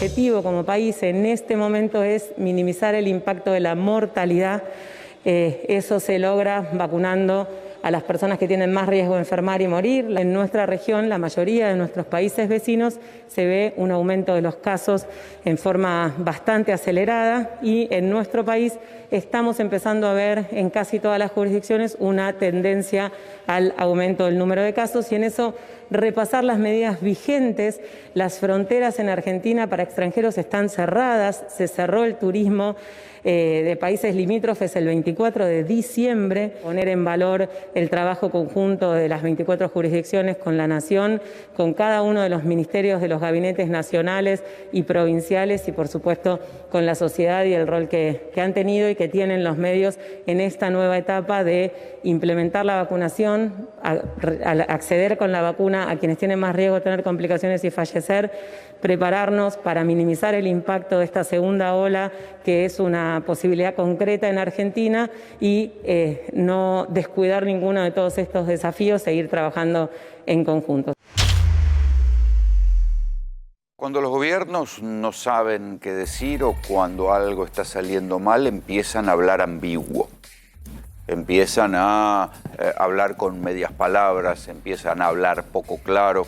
objetivo como país en este momento es minimizar el impacto de la mortalidad. Eso se logra vacunando a las personas que tienen más riesgo de enfermar y morir. En nuestra región, la mayoría de nuestros países vecinos, se ve un aumento de los casos en forma bastante acelerada y en nuestro país estamos empezando a ver en casi todas las jurisdicciones una tendencia al aumento del número de casos y en eso repasar las medidas vigentes. Las fronteras en Argentina para extranjeros están cerradas, se cerró el turismo de países limítrofes el 24 de diciembre, poner en valor el trabajo conjunto de las 24 jurisdicciones con la Nación, con cada uno de los ministerios de los gabinetes nacionales y provinciales y, por supuesto, con la sociedad y el rol que han tenido y que tienen los medios en esta nueva etapa de implementar la vacunación, acceder con la vacuna a quienes tienen más riesgo de tener complicaciones y fallecer, prepararnos para minimizar el impacto de esta segunda ola, que es una posibilidad concreta en Argentina, y no descuidar ninguno de todos estos desafíos, seguir trabajando en conjunto. Cuando los gobiernos no saben qué decir o cuando algo está saliendo mal, empiezan a hablar ambiguo. Empiezan a hablar con medias palabras, empiezan a hablar poco claro.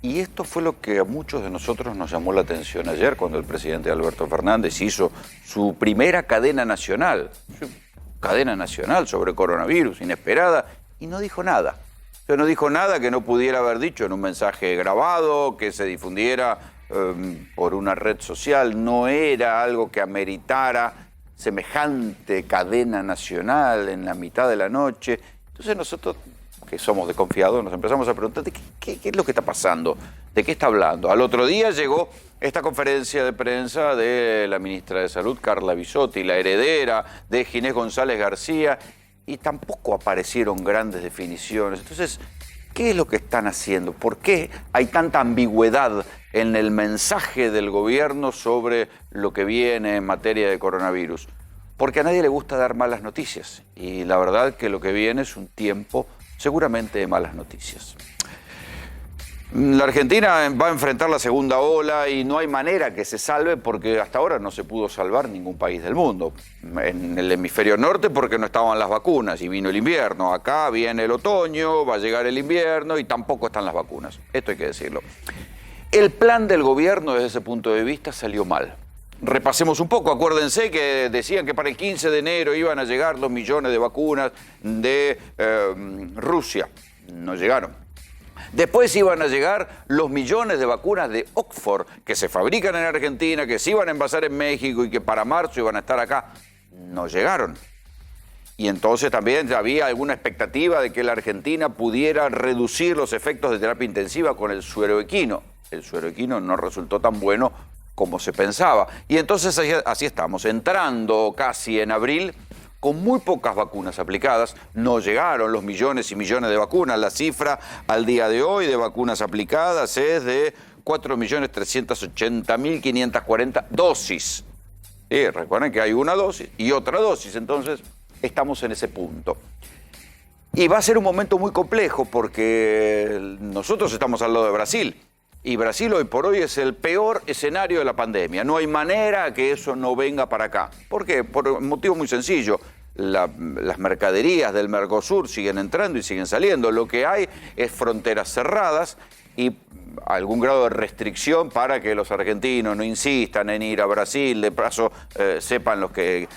Y esto fue lo que a muchos de nosotros nos llamó la atención ayer cuando el presidente Alberto Fernández hizo su primera cadena nacional sobre coronavirus, inesperada, y no dijo nada. Pero no dijo nada que no pudiera haber dicho en un mensaje grabado, que se difundiera por una red social. No era algo que ameritara semejante cadena nacional en la mitad de la noche. Entonces nosotros, que somos desconfiados, nos empezamos a preguntar ¿qué es lo que está pasando? ¿De qué está hablando? Al otro día llegó esta conferencia de prensa de la ministra de Salud, Carla Bisotti, la heredera de Ginés González García, y tampoco aparecieron grandes definiciones. Entonces, ¿qué es lo que están haciendo? ¿Por qué hay tanta ambigüedad en el mensaje del gobierno sobre lo que viene en materia de coronavirus? Porque a nadie le gusta dar malas noticias, y la verdad que lo que viene es un tiempo seguramente de malas noticias. La Argentina va a enfrentar la segunda ola y no hay manera que se salve porque hasta ahora no se pudo salvar ningún país del mundo. En el hemisferio norte porque no estaban las vacunas y vino el invierno. Acá viene el otoño, va a llegar el invierno y tampoco están las vacunas. Esto hay que decirlo. El plan del gobierno desde ese punto de vista salió mal. Repasemos un poco. Acuérdense que decían que para el 15 de enero iban a llegar 2 millones de vacunas de Rusia. No llegaron. Después iban a llegar los millones de vacunas de Oxford que se fabrican en Argentina, que se iban a envasar en México y que para marzo iban a estar acá. No llegaron. Y entonces también había alguna expectativa de que la Argentina pudiera reducir los efectos de terapia intensiva con el suero equino. El suero equino no resultó tan bueno como se pensaba. Y entonces así estamos, entrando casi en abril, con muy pocas vacunas aplicadas. No llegaron los millones y millones de vacunas. La cifra al día de hoy de vacunas aplicadas es de 4.380.540 dosis. Recuerden que hay una dosis y otra dosis, entonces estamos en ese punto. Y va a ser un momento muy complejo porque nosotros estamos al lado de Brasil. Y Brasil hoy por hoy es el peor escenario de la pandemia. No hay manera que eso no venga para acá. ¿Por qué? Por un motivo muy sencillo. Las mercaderías del Mercosur siguen entrando y siguen saliendo. Lo que hay es fronteras cerradas y algún grado de restricción para que los argentinos no insistan en ir a Brasil. De paso, sepan los que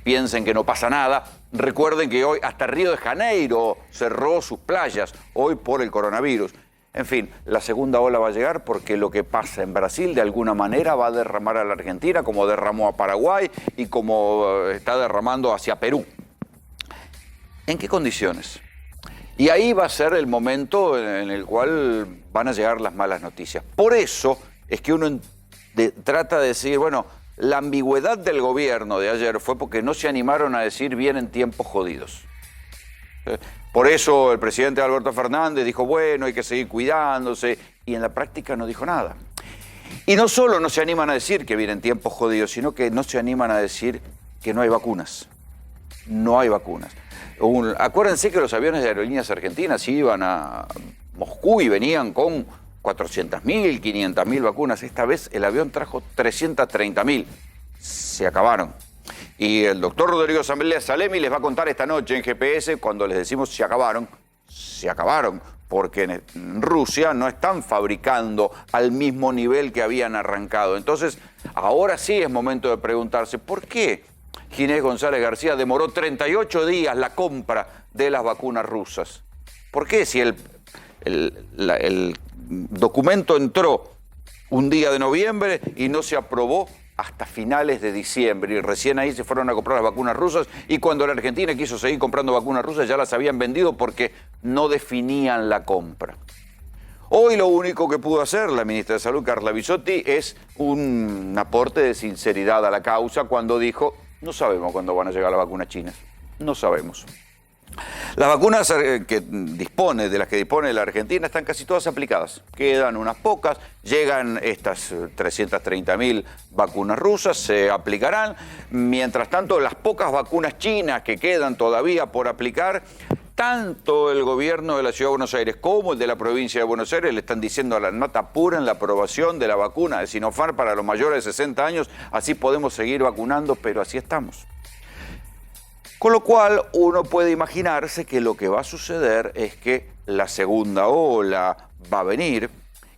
piensen que no pasa nada. Recuerden que hoy hasta Río de Janeiro cerró sus playas, hoy por el coronavirus. En fin, la segunda ola va a llegar porque lo que pasa en Brasil de alguna manera va a derramar a la Argentina como derramó a Paraguay y como está derramando hacia Perú. ¿En qué condiciones? Y ahí va a ser el momento en el cual van a llegar las malas noticias. Por eso es que uno trata de decir, bueno, la ambigüedad del gobierno de ayer fue porque no se animaron a decir vienen tiempos jodidos. Por eso el presidente Alberto Fernández dijo, bueno, hay que seguir cuidándose, y en la práctica no dijo nada. Y no solo no se animan a decir que vienen tiempos jodidos, sino que no se animan a decir que no hay vacunas. No hay vacunas. Acuérdense que los aviones de Aerolíneas Argentinas iban a Moscú y venían con 400.000, 500.000 vacunas. Esta vez el avión trajo 330.000. Se acabaron. Y el doctor Rodrigo Salemi les va a contar esta noche en GPS, cuando les decimos se acabaron, porque en Rusia no están fabricando al mismo nivel que habían arrancado. Entonces, ahora sí es momento de preguntarse, ¿por qué Ginés González García demoró 38 días la compra de las vacunas rusas? ¿Por qué si el documento entró un día de noviembre y no se aprobó hasta finales de diciembre? Y recién ahí se fueron a comprar las vacunas rusas, y cuando la Argentina quiso seguir comprando vacunas rusas ya las habían vendido porque no definían la compra. Hoy lo único que pudo hacer la ministra de Salud, Carla Bisotti, es un aporte de sinceridad a la causa cuando dijo: no sabemos cuándo van a llegar las vacunas chinas, no sabemos. Las vacunas de las que dispone la Argentina están casi todas aplicadas. Quedan unas pocas, llegan estas 330.000 vacunas rusas, se aplicarán. Mientras tanto, las pocas vacunas chinas que quedan todavía por aplicar, tanto el gobierno de la Ciudad de Buenos Aires como el de la provincia de Buenos Aires le están diciendo a la nota apuren la aprobación de la vacuna de Sinopharm para los mayores de 60 años, así podemos seguir vacunando, pero así estamos. Con lo cual, uno puede imaginarse que lo que va a suceder es que la segunda ola va a venir,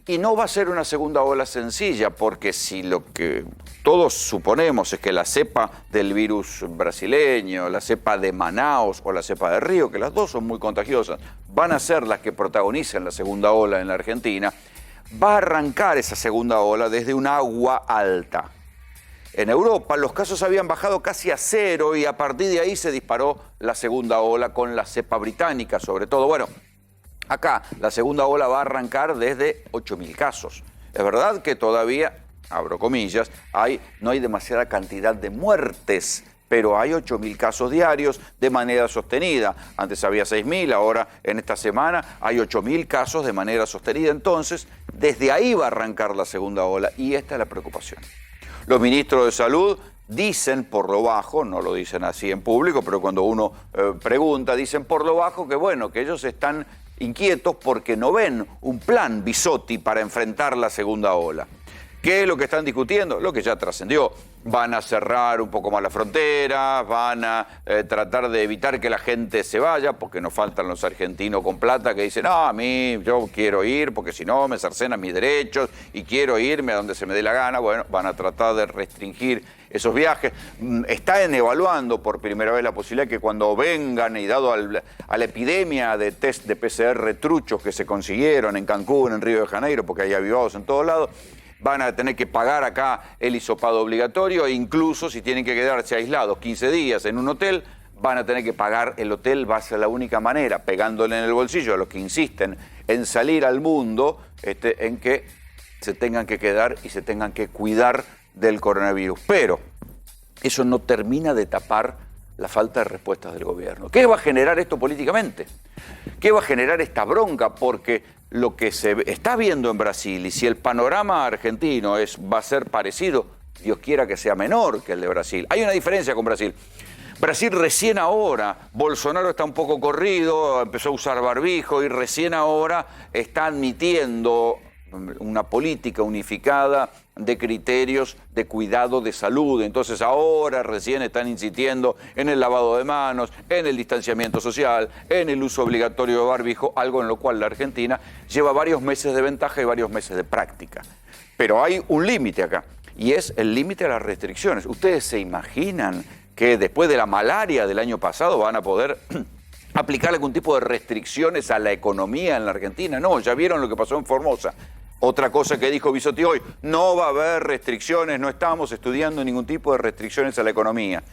y no va a ser una segunda ola sencilla, porque si lo que todos suponemos es que la cepa del virus brasileño, la cepa de Manaos o la cepa de Río, que las dos son muy contagiosas, van a ser las que protagonicen la segunda ola en la Argentina, va a arrancar esa segunda ola desde un agua alta. En Europa los casos habían bajado casi a cero y a partir de ahí se disparó la segunda ola con la cepa británica, sobre todo. Bueno, acá la segunda ola va a arrancar desde 8.000 casos. Es verdad que todavía, abro comillas, no hay demasiada cantidad de muertes, pero hay 8.000 casos diarios de manera sostenida. Antes había 6.000, ahora en esta semana hay 8.000 casos de manera sostenida. Entonces, desde ahí va a arrancar la segunda ola y esta es la preocupación. Los ministros de Salud dicen por lo bajo, no lo dicen así en público, pero cuando uno pregunta, dicen por lo bajo que bueno, que ellos están inquietos porque no ven un plan Bisotti para enfrentar la segunda ola. ¿Qué es lo que están discutiendo? Lo que ya trascendió. Van a cerrar un poco más las fronteras, van a tratar de evitar que la gente se vaya, porque nos faltan los argentinos con plata que dicen, no, yo quiero ir porque si no me cercenan mis derechos y quiero irme a donde se me dé la gana. Bueno, van a tratar de restringir esos viajes. Están evaluando por primera vez la posibilidad que cuando vengan, y dado a la epidemia de test de PCR truchos que se consiguieron en Cancún, en Río de Janeiro, porque hay avivados en todos lados, van a tener que pagar acá el hisopado obligatorio, e incluso si tienen que quedarse aislados 15 días en un hotel, van a tener que pagar el hotel. Va a ser la única manera, pegándole en el bolsillo a los que insisten en salir al mundo, en que se tengan que quedar y se tengan que cuidar del coronavirus. Pero eso no termina de tapar la falta de respuestas del gobierno. ¿Qué va a generar esto políticamente? ¿Qué va a generar esta bronca? Porque lo que se está viendo en Brasil, y si el panorama argentino va a ser parecido, Dios quiera que sea menor que el de Brasil. Hay una diferencia con Brasil. Brasil recién ahora, Bolsonaro está un poco corrido, empezó a usar barbijo y recién ahora está admitiendo una política unificada de criterios de cuidado de salud. Entonces ahora recién están insistiendo en el lavado de manos, en el distanciamiento social, en el uso obligatorio de barbijo, algo en lo cual la Argentina lleva varios meses de ventaja y varios meses de práctica. Pero hay un límite acá, y es el límite de las restricciones. ¿Ustedes se imaginan que después de la malaria del año pasado van a poder aplicar algún tipo de restricciones a la economía en la Argentina? No, ya vieron lo que pasó en Formosa. Otra cosa que dijo Bisotti hoy, no va a haber restricciones, no estamos estudiando ningún tipo de restricciones a la economía.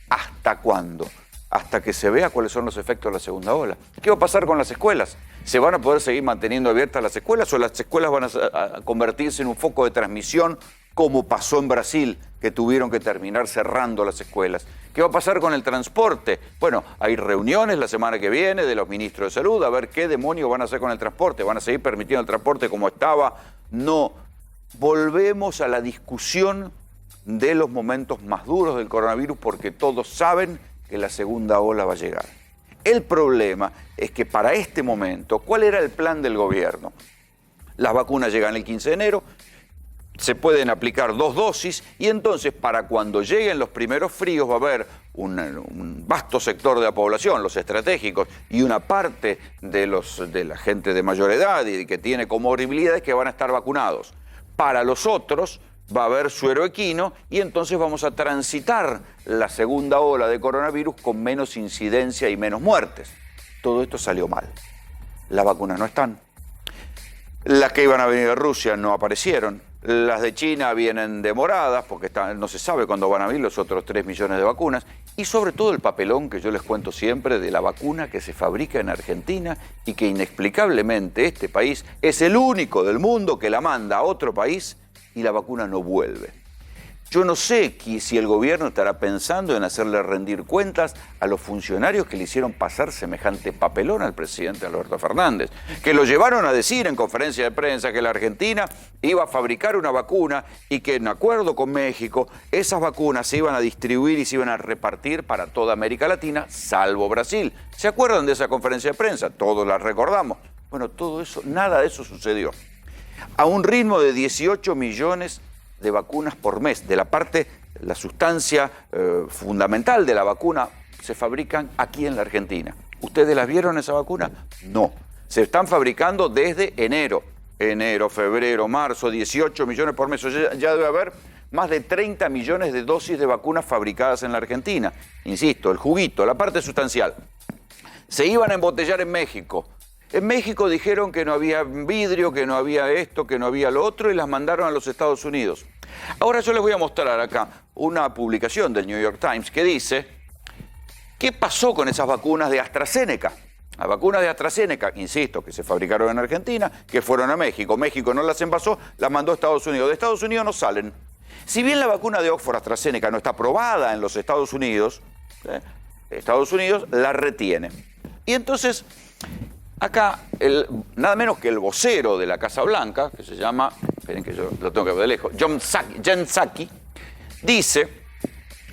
¿Hasta cuándo? Hasta que se vea cuáles son los efectos de la segunda ola. ¿Qué va a pasar con las escuelas? ¿Se van a poder seguir manteniendo abiertas las escuelas o las escuelas van a convertirse en un foco de transmisión como pasó en Brasil, que tuvieron que terminar cerrando las escuelas? ¿Qué va a pasar con el transporte? Bueno, hay reuniones la semana que viene de los ministros de Salud a ver qué demonios van a hacer con el transporte. ¿Van a seguir permitiendo el transporte como estaba? No. Volvemos a la discusión de los momentos más duros del coronavirus porque todos saben que la segunda ola va a llegar. El problema es que para este momento, ¿cuál era el plan del gobierno? Las vacunas llegan el 15 de enero, se pueden aplicar 2 dosis y entonces para cuando lleguen los primeros fríos va a haber un vasto sector de la población, los estratégicos, y una parte de la gente de mayor edad y que tiene comorbilidades que van a estar vacunados. Para los otros va a haber suero equino y entonces vamos a transitar la segunda ola de coronavirus con menos incidencia y menos muertes. Todo esto salió mal. Las vacunas no están. Las que iban a venir de Rusia no aparecieron. Las de China vienen demoradas porque no se sabe cuándo van a venir los otros 3 millones de vacunas. Y sobre todo el papelón que yo les cuento siempre de la vacuna que se fabrica en Argentina y que inexplicablemente este país es el único del mundo que la manda a otro país y la vacuna no vuelve. Yo no sé si el gobierno estará pensando en hacerle rendir cuentas a los funcionarios que le hicieron pasar semejante papelón al presidente Alberto Fernández, que lo llevaron a decir en conferencia de prensa que la Argentina iba a fabricar una vacuna y que en acuerdo con México esas vacunas se iban a distribuir y se iban a repartir para toda América Latina, salvo Brasil. ¿Se acuerdan de esa conferencia de prensa? Todos la recordamos. Bueno, todo eso, nada de eso sucedió. A un ritmo de 18 millones de vacunas por mes, la sustancia fundamental de la vacuna se fabrican aquí en la Argentina. ¿Ustedes las vieron esa vacuna? No. Se están fabricando desde enero, febrero, marzo, 18 millones por mes. Ya debe haber más de 30 millones de dosis de vacunas fabricadas en la Argentina. Insisto, el juguito, la parte sustancial. Se iban a embotellar en México. En México dijeron que no había vidrio, que no había esto, que no había lo otro y las mandaron a los Estados Unidos. Ahora yo les voy a mostrar acá una publicación del New York Times que dice ¿qué pasó con esas vacunas de AstraZeneca? Las vacunas de AstraZeneca, insisto, que se fabricaron en Argentina, que fueron a México. México no las envasó, las mandó a Estados Unidos. De Estados Unidos no salen. Si bien la vacuna de Oxford AstraZeneca no está aprobada en los Estados Unidos, Estados Unidos la retiene. Y entonces acá, nada menos que el vocero de la Casa Blanca, que se llama, esperen que yo lo tengo que ver de lejos, Jen Psaki, dice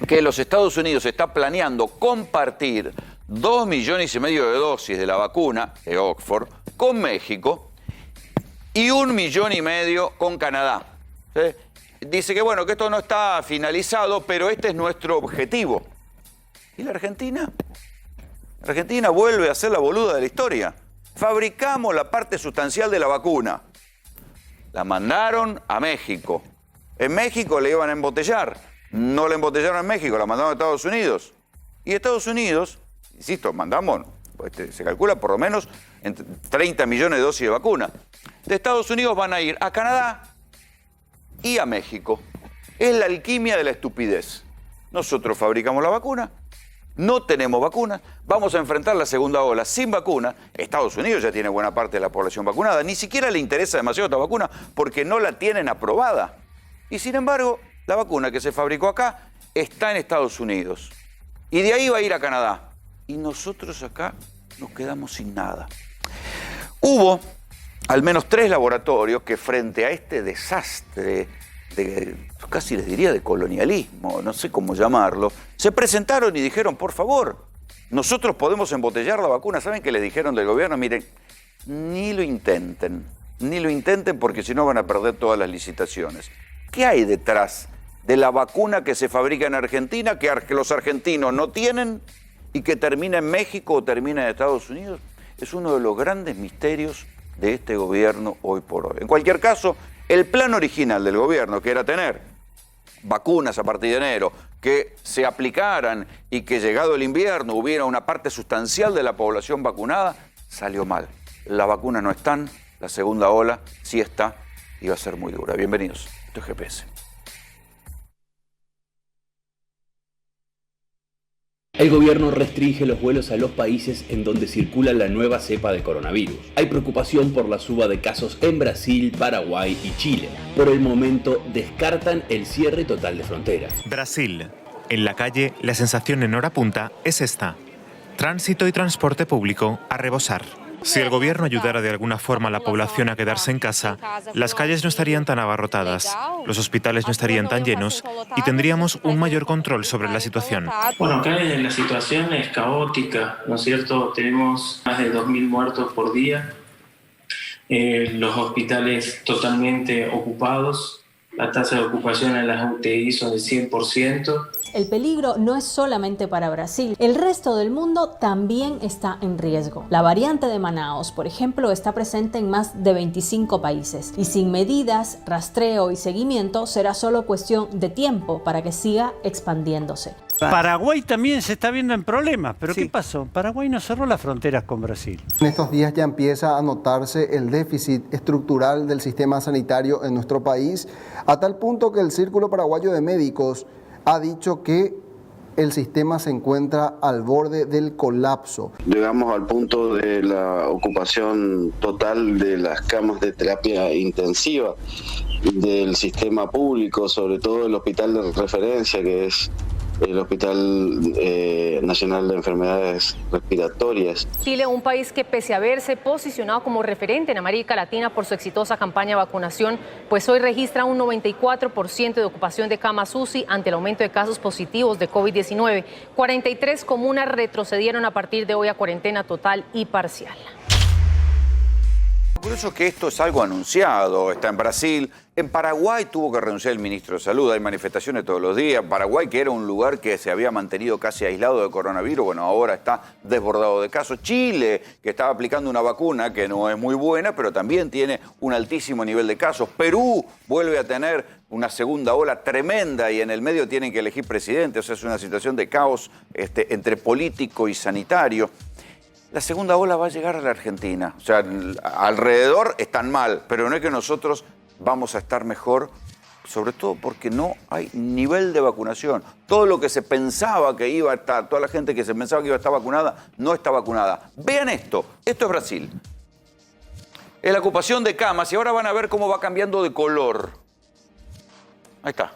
que los Estados Unidos está planeando compartir 2,5 millones de dosis de la vacuna de Oxford con México y 1,5 millones con Canadá. ¿Sí? Dice que bueno, que esto no está finalizado, pero este es nuestro objetivo. ¿Y la Argentina? La Argentina vuelve a ser la boluda de la historia. Fabricamos la parte sustancial de la vacuna. La mandaron a México. En México le iban a embotellar. No la embotellaron en México, la mandaron a Estados Unidos. Y Estados Unidos, insisto, mandamos, se calcula por lo menos entre 30 millones de dosis de vacuna. De Estados Unidos van a ir a Canadá y a México. Es la alquimia de la estupidez. Nosotros fabricamos la vacuna. No tenemos vacunas, vamos a enfrentar la segunda ola sin vacuna. Estados Unidos ya tiene buena parte de la población vacunada, ni siquiera le interesa demasiado esta vacuna porque no la tienen aprobada. Y sin embargo, la vacuna que se fabricó acá está en Estados Unidos. Y de ahí va a ir a Canadá. Y nosotros acá nos quedamos sin nada. Hubo al menos 3 laboratorios que frente a este desastre casi les diría de colonialismo, no sé cómo llamarlo, se presentaron y dijeron, por favor, nosotros podemos embotellar la vacuna. ¿Saben qué les dijeron del gobierno? Miren, ni lo intenten porque si no van a perder todas las licitaciones. ¿Qué hay detrás de la vacuna que se fabrica en Argentina, que los argentinos no tienen y que termina en México o termina en Estados Unidos? Es uno de los grandes misterios de este gobierno hoy por hoy. En cualquier caso, el plan original del gobierno, que era tener vacunas a partir de enero, que se aplicaran y que llegado el invierno hubiera una parte sustancial de la población vacunada, salió mal. Las vacunas no están, la segunda ola sí está y va a ser muy dura. Bienvenidos, esto es GPS. El gobierno restringe los vuelos a los países en donde circula la nueva cepa de coronavirus. Hay preocupación por la suba de casos en Brasil, Paraguay y Chile. Por el momento, descartan el cierre total de fronteras. Brasil. En la calle, la sensación en hora punta es esta. Tránsito y transporte público a rebosar. Si el gobierno ayudara de alguna forma a la población a quedarse en casa, las calles no estarían tan abarrotadas, los hospitales no estarían tan llenos y tendríamos un mayor control sobre la situación. Bueno, acá la situación es caótica, ¿no es cierto? Tenemos más de 2.000 muertos por día. los hospitales totalmente ocupados, la tasa de ocupación en las UTI son del 100%. El peligro no es solamente para Brasil, el resto del mundo también está en riesgo. La variante de Manaos, por ejemplo, está presente en más de 25 países y sin medidas, rastreo y seguimiento será solo cuestión de tiempo para que siga expandiéndose. Paraguay también se está viendo en problemas, pero sí. ¿Qué pasó? Paraguay no cerró las fronteras con Brasil. En estos días ya empieza a notarse el déficit estructural del sistema sanitario en nuestro país, a tal punto que el Círculo Paraguayo de Médicos ha dicho que el sistema se encuentra al borde del colapso. Llegamos al punto de la ocupación total de las camas de terapia intensiva del sistema público, sobre todo el hospital de referencia, que es el Hospital Nacional de Enfermedades Respiratorias. Chile, un país que pese a haberse posicionado como referente en América Latina por su exitosa campaña de vacunación, pues hoy registra un 94% de ocupación de camas UCI ante el aumento de casos positivos de COVID-19. 43 comunas retrocedieron a partir de hoy a cuarentena total y parcial. Por eso que esto es algo anunciado, está en Brasil. En Paraguay tuvo que renunciar el ministro de Salud, hay manifestaciones todos los días. Paraguay, que era un lugar que se había mantenido casi aislado de coronavirus, bueno, ahora está desbordado de casos. Chile, que estaba aplicando una vacuna que no es muy buena, pero también tiene un altísimo nivel de casos. Perú vuelve a tener una segunda ola tremenda y en el medio tienen que elegir presidente. O sea, es una situación de caos entre político y sanitario. La segunda ola va a llegar a la Argentina. O sea, alrededor están mal, pero no es que nosotros vamos a estar mejor, sobre todo porque no hay nivel de vacunación. Todo lo que se pensaba que iba a estar, toda la gente que se pensaba que iba a estar vacunada, no está vacunada. Vean esto es Brasil. Es la ocupación de camas y ahora van a ver cómo va cambiando de color. Ahí está,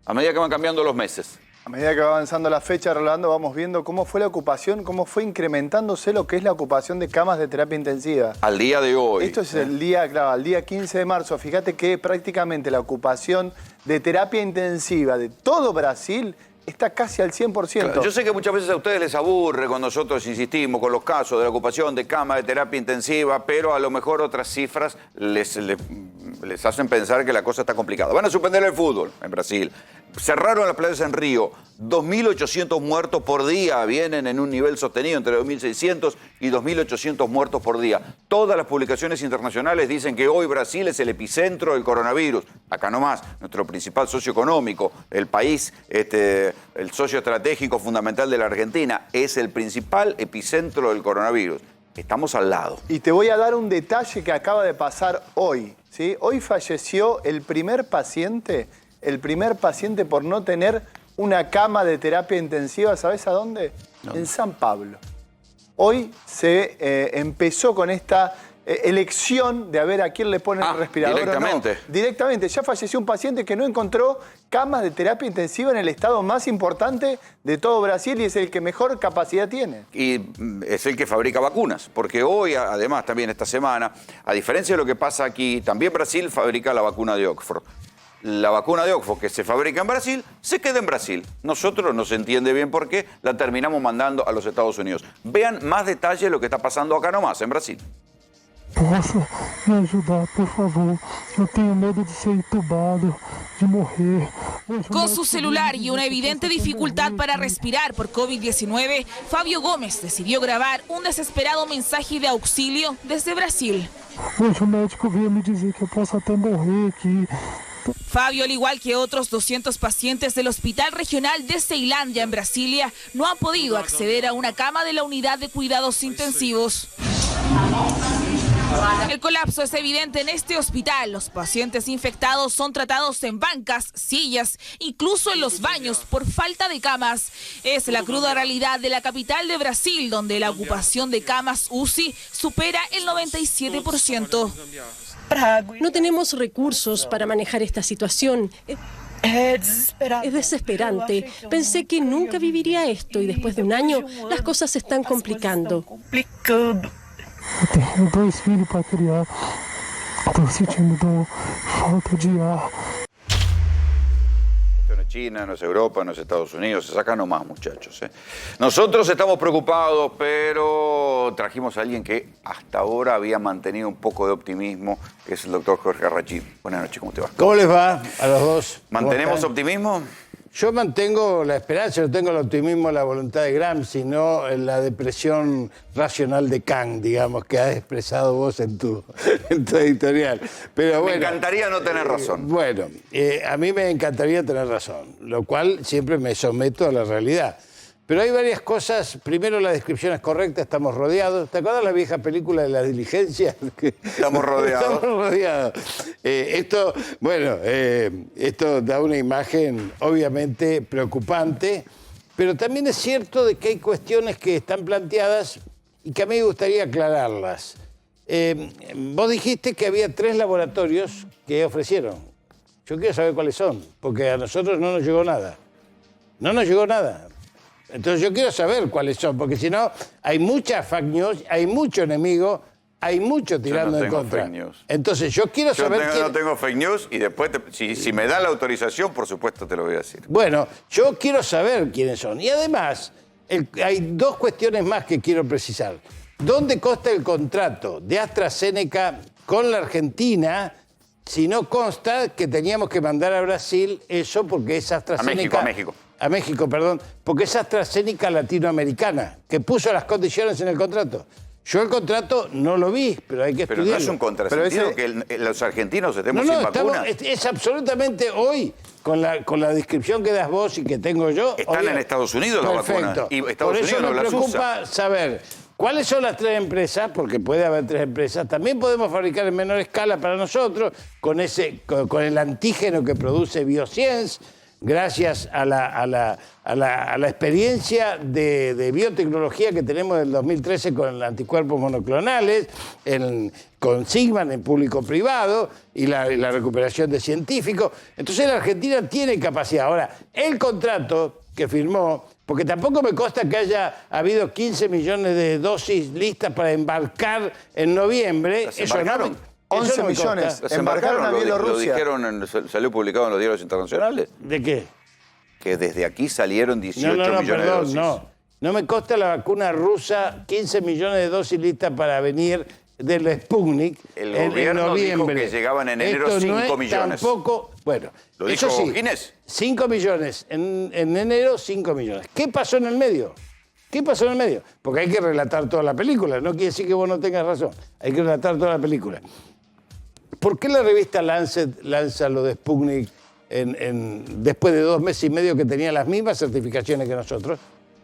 a medida que van cambiando los meses. A medida que va avanzando la fecha, Rolando, vamos viendo cómo fue la ocupación, cómo fue incrementándose lo que es la ocupación de camas de terapia intensiva. Al día de hoy. Esto es el día, claro, al día 15 de marzo. Fíjate que prácticamente la ocupación de terapia intensiva de todo Brasil está casi al 100%. Claro, yo sé que muchas veces a ustedes les aburre cuando nosotros insistimos con los casos de la ocupación de camas de terapia intensiva, pero a lo mejor otras cifras les hacen pensar que la cosa está complicada. Van a suspender el fútbol en Brasil. Cerraron las playas en Río. 2.800 muertos por día vienen en un nivel sostenido entre 2.600 y 2.800 muertos por día. Todas las publicaciones internacionales dicen que hoy Brasil es el epicentro del coronavirus. Acá nomás, nuestro principal socio económico, el país, el socio estratégico fundamental de la Argentina, es el principal epicentro del coronavirus. Estamos al lado. Y te voy a dar un detalle que acaba de pasar hoy, ¿sí? Hoy falleció el primer paciente por no tener una cama de terapia intensiva, ¿sabes a dónde? No. En San Pablo. Hoy se empezó con esta elección de a ver a quién le ponen el respirador directamente. O no. Directamente. Ya falleció un paciente que no encontró camas de terapia intensiva en el estado más importante de todo Brasil y es el que mejor capacidad tiene. Y es el que fabrica vacunas, porque hoy, además, también esta semana, a diferencia de lo que pasa aquí, también Brasil fabrica la vacuna de Oxford. La vacuna de Oxford que se fabrica en Brasil, se queda en Brasil. Nosotros no se entiende bien por qué la terminamos mandando a los Estados Unidos. Vean más detalles de lo que está pasando acá nomás, en Brasil. Posso me ajudar, por favor. Eu tenho medo de ser entubado, de morrer. Con su celular y una evidente dificultad para respirar por COVID-19, Fabio Gómez decidió grabar un desesperado mensaje de auxilio desde Brasil. Hoje o médico veio me dizer que eu posso até morrer aqui. Fabio, al igual que otros 200 pacientes del Hospital Regional de Ceilândia en Brasilia, no han podido acceder a una cama de la unidad de cuidados intensivos. El colapso es evidente en este hospital. Los pacientes infectados son tratados en bancas, sillas, incluso en los baños por falta de camas. Es la cruda realidad de la capital de Brasil, donde la ocupación de camas UCI supera el 97%. No tenemos recursos para manejar esta situación. Es desesperante. Pensé que nunca viviría esto y después de un año las cosas se están complicando. Eu tenho 2 filhos para criar. Estou sentindo falta de ar. Esto no es China, no es Europa, no es Estados Unidos, es acá nomás, muchachos. Nosotros estamos preocupados, pero pero trajimos a alguien que hasta ahora había mantenido un poco de optimismo, que es el doctor Jorge Arrachí. Buenas noches, ¿cómo te va? ¿Cómo les va a los dos? ¿Mantenemos optimismo? Yo mantengo la esperanza, no tengo el optimismo, la voluntad de Gramsci, sino la depresión racional de Kant, digamos, que has expresado vos en tu editorial. Pero bueno, me encantaría no tener razón. Bueno, a mí me encantaría tener razón, lo cual siempre me someto a la realidad. Pero hay varias cosas. Primero, la descripción es correcta, estamos rodeados. ¿Te acuerdas la vieja película de La Diligencia? Estamos rodeados. Estamos rodeados. Esto da una imagen obviamente preocupante, pero también es cierto de que hay cuestiones que están planteadas y que a mí me gustaría aclararlas. Vos dijiste que había 3 laboratorios que ofrecieron. Yo quiero saber cuáles son, porque a nosotros no nos llegó nada. No nos llegó nada. Entonces yo quiero saber cuáles son, porque si no, hay mucha fake news, hay mucho enemigo, hay mucho tirando en contra. Fake news. Entonces yo quiero saber Yo no tengo fake news y después, si me da la autorización, por supuesto te lo voy a decir. Bueno, yo quiero saber quiénes son. Y además, hay 2 cuestiones más que quiero precisar. ¿Dónde consta el contrato de AstraZeneca con la Argentina? Si no consta que teníamos que mandar a Brasil eso porque es AstraZeneca... A México, perdón, porque es AstraZeneca latinoamericana, que puso las condiciones en el contrato. Yo el contrato no lo vi, pero hay que estudiarlo. Pero no es un contrasentido que los argentinos estemos sin vacunas. Es absolutamente hoy, con la descripción que das vos y que tengo yo... Están en Estados Unidos las vacunas y Estados Unidos no las usa. Por eso me preocupa saber cuáles son las 3 empresas, porque puede haber 3 empresas. También podemos fabricar en menor escala para nosotros, con el antígeno que produce Bioscience, gracias a la experiencia de biotecnología que tenemos del 2013 con anticuerpos monoclonales, con Sigman en público-privado y la recuperación de científicos. Entonces la Argentina tiene capacidad. Ahora, el contrato que firmó, porque tampoco me consta que haya habido 15 millones de dosis listas para embarcar en noviembre. ¿Las embarcaron? 11 millones. ¿Las embarcaron a Bielorrusia? ¿Lo dijeron, salió publicado en los diarios internacionales? ¿De qué? Que desde aquí salieron 18 millones de dosis. No me consta la vacuna rusa, 15 millones de dosis listas para venir del Sputnik el gobierno en noviembre. Dijo que llegaban en enero 5 millones. Tampoco, bueno, ¿lo dijo eso sí, Ginés? 5 millones. En enero, 5 millones. ¿Qué pasó en el medio? ¿Qué pasó en el medio? Porque hay que relatar toda la película. No quiere decir que vos no tengas razón. Hay que relatar toda la película. ¿Por qué la revista Lancet lanza lo de Sputnik después de 2 meses y medio que tenía las mismas certificaciones que nosotros?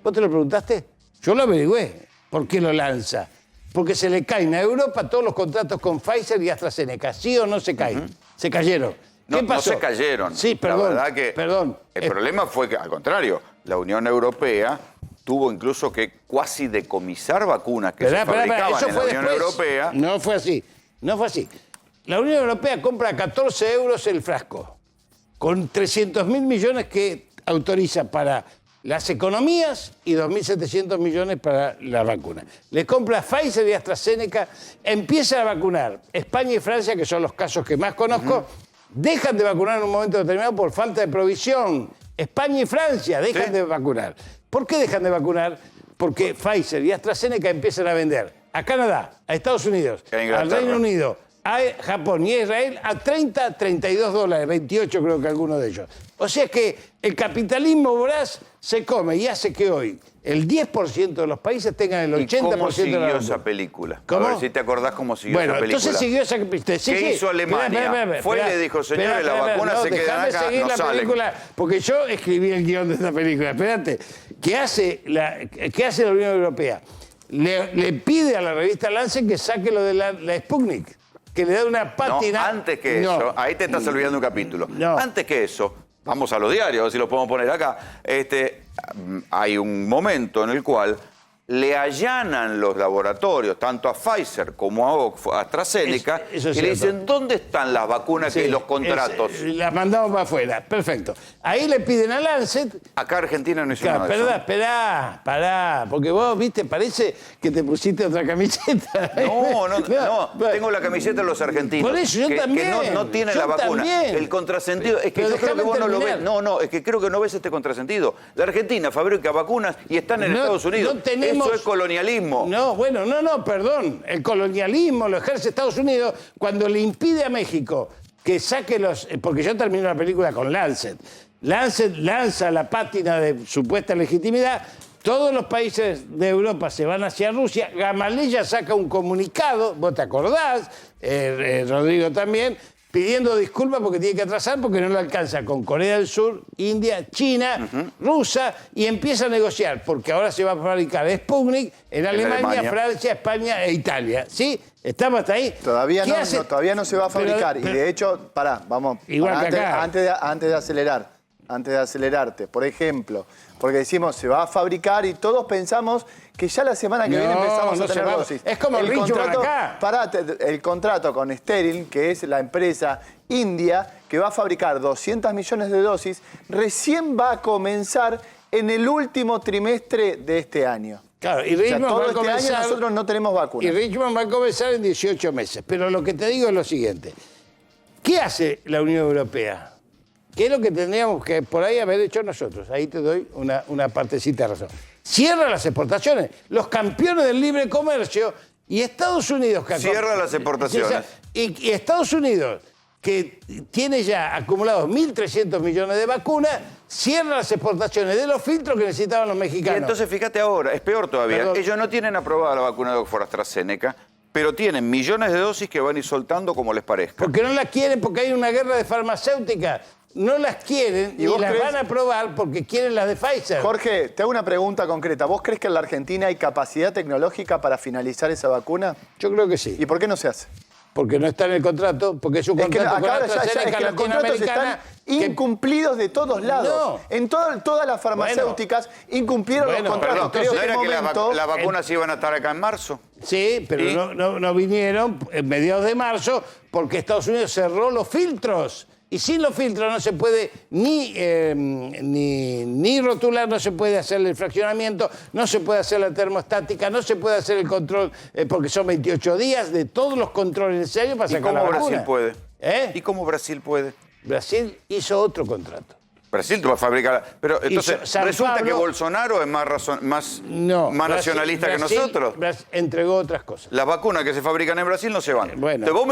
¿Vos te lo preguntaste? Yo lo averigüé. ¿Por qué lo lanza? Porque se le caen a Europa todos los contratos con Pfizer y AstraZeneca. ¿Sí o no se caen? Se cayeron. ¿Qué pasó? No se cayeron. Sí, perdón. La verdad que el problema fue que, al contrario, la Unión Europea tuvo incluso que cuasi decomisar vacunas que se fabricaban en la Unión Europea. No fue así. No fue así. La Unión Europea compra a 14 euros el frasco, con 300.000 millones que autoriza para las economías y 2.700 millones para la vacuna. Le compra Pfizer y AstraZeneca, empieza a vacunar España y Francia, que son los casos que más conozco, dejan de vacunar en un momento determinado por falta de provisión. España y Francia dejan de vacunar. ¿Por qué dejan de vacunar? Porque Pfizer y AstraZeneca empiezan a vender a Canadá, a Estados Unidos, al Reino Unido, a Japón y a Israel a 30, 32 dólares, 28 creo que alguno de ellos. O sea que el capitalismo voraz se come y hace que hoy el 10% de los países tengan el 80% de la ¿Cómo siguió esa película? ¿Cómo? A ver si te acordás cómo siguió esa película. Entonces siguió esa película. ¿Qué hizo Alemania? Fue y le dijo, señores, las vacunas se quedan acá, seguir no la salen. Película, porque yo escribí el guión de esta película. Espérate. ¿Qué hace la Unión Europea? Le pide a la revista Lancet que saque lo de la Sputnik, que le da una pátina. No, antes que eso, ahí te estás olvidando un capítulo. Antes que eso, vamos a los diarios, a ver si lo podemos poner acá. Hay un momento en el cual le allanan los laboratorios, tanto a Pfizer como a AstraZeneca, y le dicen, ¿dónde están las vacunas y los contratos? Las mandamos para afuera, perfecto. Ahí le piden a Lancet... Acá Argentina no hizo nada de eso. Pará, porque vos, viste, parece que te pusiste otra camiseta. No, tengo la camiseta de los argentinos. Por eso, yo también. Que no tienen la vacuna. También. El contrasentido, es que yo creo que vos no lo ves. No, es que creo que no ves este contrasentido. La Argentina fabrica vacunas y están en Estados Unidos. No tenemos tenemos... Eso es colonialismo. No, bueno, no, perdón. El colonialismo lo ejerce Estados Unidos cuando le impide a México que saque los... Porque yo terminé la película con Lancet. Lancet lanza la pátina de supuesta legitimidad. Todos los países de Europa se van hacia Rusia. Gamaleya saca un comunicado, vos te acordás, Rodrigo también, pidiendo disculpas porque tiene que atrasar porque no le alcanza con Corea del Sur, India, China, Rusia, y empieza a negociar porque ahora se va a fabricar Sputnik en Alemania, Francia, España e Italia. ¿Sí? ¿Estamos hasta ahí? Todavía no se va a fabricar. Y de hecho, vamos, igual que acá. Antes de acelerarte, por ejemplo, porque decimos se va a fabricar y todos pensamos que ya la semana que viene empezamos a tener dosis. Es como el contrato acá. El contrato con Sterling, que es la empresa india que va a fabricar 200 millones de dosis, recién va a comenzar en el último trimestre de este año. Claro, y Richmond todo va a este comenzar, año nosotros no tenemos vacunas. Y Richmond va a comenzar en 18 meses. Pero lo que te digo es lo siguiente. ¿Qué hace la Unión Europea? ¿Qué es lo que tendríamos que por ahí haber hecho nosotros? Ahí te doy una partecita de razón. Cierra las exportaciones. Los campeones del libre comercio y Estados Unidos... Cierra las exportaciones. Y Estados Unidos, que tiene ya acumulados 1.300 millones de vacunas, cierra las exportaciones de los filtros que necesitaban los mexicanos. Y entonces fíjate ahora, es peor todavía. Perdón. Ellos no tienen aprobada la vacuna de Oxford AstraZeneca, pero tienen millones de dosis que van a ir soltando como les parezca. Porque no las quieren, porque hay una guerra de farmacéuticas. No las quieren y las van a aprobar porque quieren las de Pfizer. Jorge, te hago una pregunta concreta. ¿Vos crees que en la Argentina hay capacidad tecnológica para finalizar esa vacuna? Yo creo que sí. ¿Y por qué no se hace? Porque no está en el contrato, porque es un contrato con AstraZeneca los contratos están incumplidos de todos lados. No. En todas las farmacéuticas incumplieron los contratos. Perdón, ¿no era que las vacunas iban a estar acá en marzo? Sí, pero no vinieron en mediados de marzo porque Estados Unidos cerró los filtros. Y sin los filtros no se puede ni rotular, no se puede hacer el fraccionamiento, no se puede hacer la termostática, no se puede hacer el control, porque son 28 días de todos los controles necesarios para sacar la vacuna. ¿Y cómo Brasil puede? ¿Y cómo Brasil puede? Brasil hizo otro contrato. Brasil va a fabricar... Pero entonces, ¿resulta que Bolsonaro es más nacionalista que nosotros? Entregó otras cosas. Las vacunas que se fabrican en Brasil no se van. Bueno. Entonces vos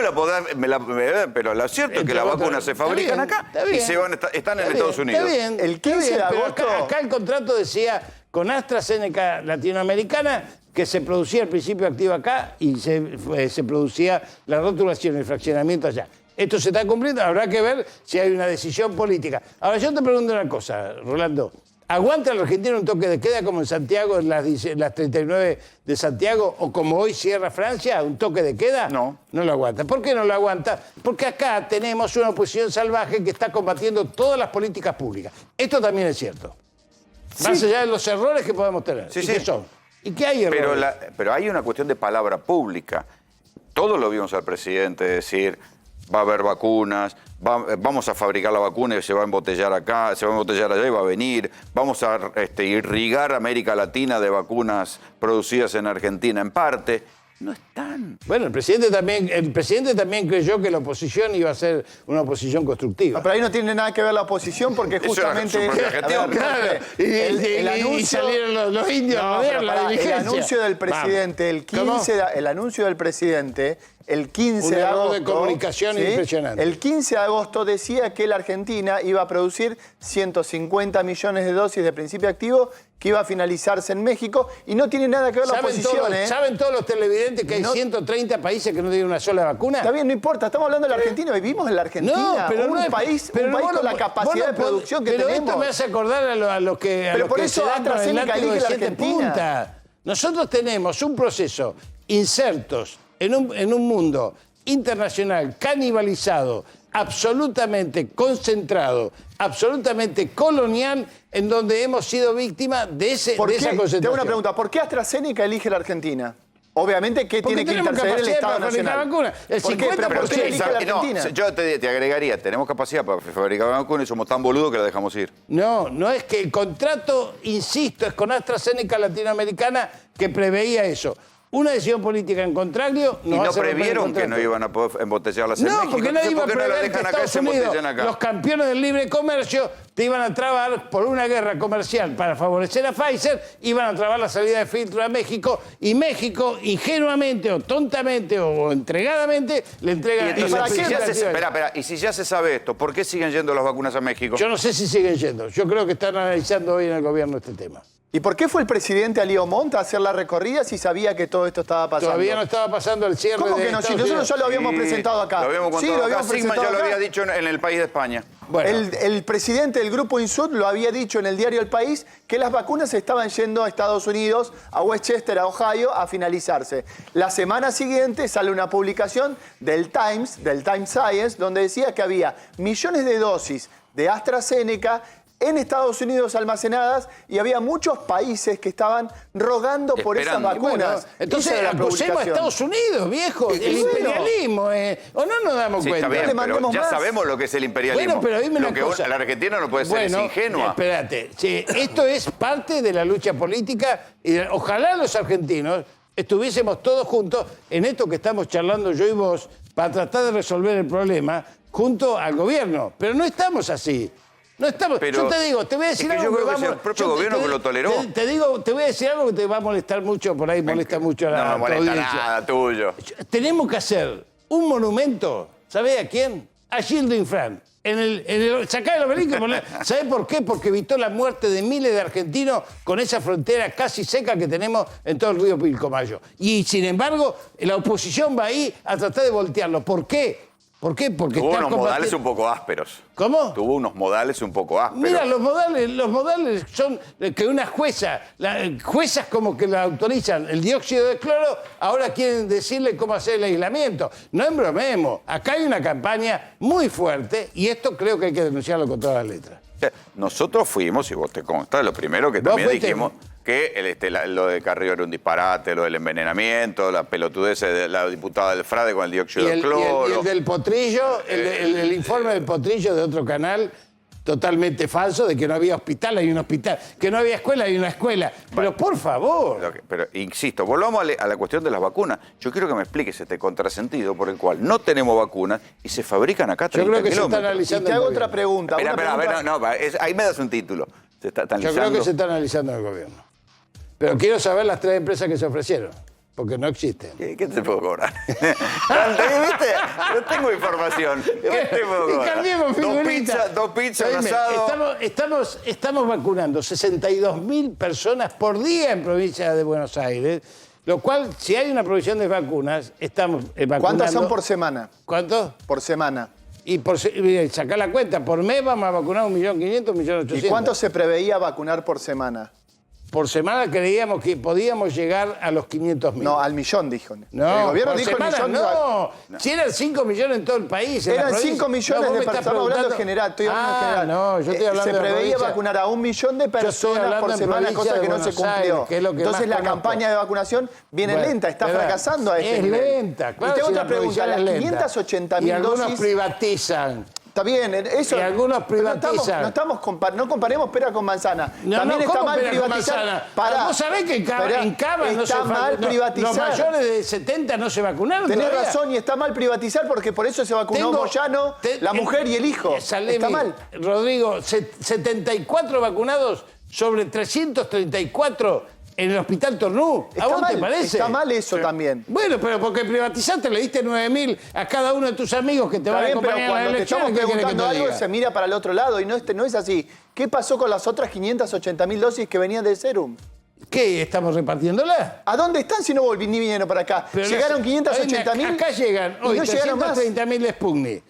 me la podés... pero lo cierto es que las vacunas se fabrican acá y están en Estados Unidos. Está bien. El 15 de agosto... Acá el contrato decía con AstraZeneca latinoamericana que se producía el principio activo acá y se producía la rotulación y el fraccionamiento allá. Esto se está cumpliendo, habrá que ver si hay una decisión política. Ahora, yo te pregunto una cosa, Rolando. ¿Aguanta la Argentina un toque de queda como en Santiago, en las 39 de Santiago, o como hoy cierra Francia, un toque de queda? No. No lo aguanta. ¿Por qué no lo aguanta? Porque acá tenemos una oposición salvaje que está combatiendo todas las políticas públicas. Esto también es cierto. Más allá de los errores que podemos tener. Sí, ¿Y qué son? ¿Y qué hay errores? Pero hay una cuestión de palabra pública. Todos lo vimos al presidente decir... Va a haber vacunas, vamos a fabricar la vacuna y se va a embotellar acá, se va a embotellar allá y va a venir. Vamos a irrigar América Latina de vacunas producidas en Argentina en parte. No están. Bueno, el presidente también creyó que la oposición iba a ser una oposición constructiva. Pero ahí no tiene nada que ver la oposición porque justamente... El anuncio, y salieron los indios a rodear la diligencia. El anuncio del presidente, el anuncio del presidente... El 15 de agosto, de comunicación impresionante. El 15 de agosto decía que la Argentina iba a producir 150 millones de dosis de principio activo que iba a finalizarse en México y no tiene nada que ver la oposición. ¿Saben todos los televidentes que hay 130 países que no tienen una sola vacuna? Está bien, no importa, estamos hablando de la Argentina, vivimos en la Argentina, un país con la capacidad de producción que tenemos. Pero esto me hace acordar a los que Pero por eso AstraZeneca elige la Argentina. Nosotros tenemos un proceso insertos en un mundo internacional canibalizado, absolutamente concentrado, absolutamente colonial, en donde hemos sido víctimas de esa concentración. Tengo una pregunta, ¿por qué AstraZeneca elige la Argentina? Obviamente que tiene que interceder el Estado Nacional. El 50% ¿Por qué elige la Argentina? Yo te agregaría, tenemos capacidad para fabricar vacunas y somos tan boludos que la dejamos ir. No es que el contrato, insisto, es con AstraZeneca latinoamericana que preveía eso. una decisión política en contrario. ¿Y no previeron que no iban a poder embotellarlas en México? No, porque nadie iba a ¿por qué no las prever que dejan acá y Estados se Unidos, embotellan acá? los campeones del libre comercio, te iban a trabar por una guerra comercial para favorecer a Pfizer, iban a trabar la salida de filtro a México, y México, ingenuamente o tontamente o entregadamente, le entrega... Y si ya se sabe esto, ¿por qué siguen yendo las vacunas a México? Yo no sé si siguen yendo. Yo creo que están analizando hoy en el gobierno este tema. ¿Y por qué fue el presidente a Lío Montt a hacer la recorrida si sabía que todo esto estaba pasando? Todavía no estaba pasando el cierre. ¿Cómo que no? Si nosotros ya lo habíamos presentado acá. Lo habíamos contado acá. Sigma ya lo había dicho en el país de España. Bueno. El presidente del Grupo Insud lo había dicho en el diario El País que las vacunas estaban yendo a Estados Unidos, a Westchester, a Ohio, a finalizarse. La semana siguiente sale una publicación del Times Science, donde decía que había millones de dosis de AstraZeneca en Estados Unidos almacenadas y había muchos países que estaban rogando por esas vacunas. Bueno, entonces acusemos a Estados Unidos, viejo, el imperialismo. ¿O no nos damos cuenta? Está bien, pero ya sabemos lo que es el imperialismo. Bueno, pero dime una cosa. La Argentina no puede ser es ingenua. Espérate, esto es parte de la lucha política y ojalá los argentinos estuviésemos todos juntos en esto que estamos charlando yo y vos para tratar de resolver el problema junto al gobierno. Pero no estamos así. No estamos. Yo te digo, te voy a decir algo. Yo creo que es el propio gobierno que lo toleró. Te voy a decir algo que te va a molestar mucho, por ahí molesta mucho a la No me molesta audiencia. nada tuyo. Tenemos que hacer un monumento, ¿sabés a quién? A Gildo Infran. Sacá el obelisco. ¿Sabés por qué? Porque evitó la muerte de miles de argentinos con esa frontera casi seca que tenemos en todo el río Pilcomayo. Y sin embargo, la oposición va ahí a tratar de voltearlo. ¿Por qué? ¿Por qué? Porque tuvo unos modales un poco ásperos. ¿Cómo? Tuvo unos modales un poco ásperos. Mira, los modales son que una juezas como que la autorizan el dióxido de cloro, ahora quieren decirle cómo hacer el aislamiento. No embromemos. Acá hay una campaña muy fuerte y esto creo que hay que denunciarlo con todas las letras. Nosotros fuimos, y vos te consta, lo primero que también dijimos que lo de Carrillo era un disparate, lo del envenenamiento, la pelotudez de la diputada del Frade con el dióxido de cloro. Y el del Potrillo, el informe del Potrillo de otro canal, totalmente falso, de que no había hospital, hay un hospital, que no había escuela, hay una escuela. Pero por favor. Pero insisto, volvamos a la cuestión de las vacunas. Yo quiero que me expliques este contrasentido por el cual no tenemos vacunas y se fabrican acá 30 kilómetros. Yo creo que se está analizando. Y te hago otra pregunta. Ahí me das un título. Se está analizando. Yo creo que se está analizando en el gobierno. Pero quiero saber las 3 empresas que se ofrecieron, porque no existen. ¿Qué te puedo cobrar? ¿Viste? No tengo información. ¿Qué te puedo cobrar? Y cambiemos figurita. Dos pizzas, un asado. Estamos vacunando 62.000 personas por día en provincia de Buenos Aires, lo cual, si hay una provisión de vacunas, estamos vacunando... ¿Cuántas son por semana? ¿Cuántos? Por semana. Y sacar la cuenta, por mes vamos a vacunar 1.500.000, 1.800.000. ¿Y cuánto se preveía vacunar por semana? Por semana creíamos que podíamos llegar a los 500.000. No, al millón, dijo. No, el gobierno por dijo semana, el millón. No, si eran 5 millones en todo el país. Eran 5 millones de personas. Estamos hablando en general. Estoy hablando en general. No, yo estoy hablando se preveía vacunar a 1 millón de personas por semana, cosa que no se cumplió. Entonces la campaña de vacunación viene lenta, está fracasando a este nivel. Es lenta, claro. Y tengo otra pregunta. Las 580.000 dosis... Y algunos privatizan. Está bien, eso. Y algunos privatizan. No comparemos pera con manzana. También está mal privatizar. Vos sabés que en Cava no se mal privatizar. Los mayores de 70 no se vacunaron. Tenés razón, y está mal privatizar porque por eso se vacunó Moyano, la mujer y el hijo. Está mal. Rodrigo, 74 vacunados sobre 334 en el hospital Tornú. ¿A vos te parece? Está mal eso también. Bueno, pero porque privatizaste, le diste 9.000 a cada uno de tus amigos que te van a acompañar en la elección. Cuando te estamos preguntando algo, se mira para el otro lado y no es así. ¿Qué pasó con las otras 580.000 dosis que venían del Serum? ¿Qué? ¿Estamos repartiéndolas? ¿A dónde están si no ni vinieron para acá? Pero llegaron 580.000. Acá llegan hoy 330.000 de Sputnik.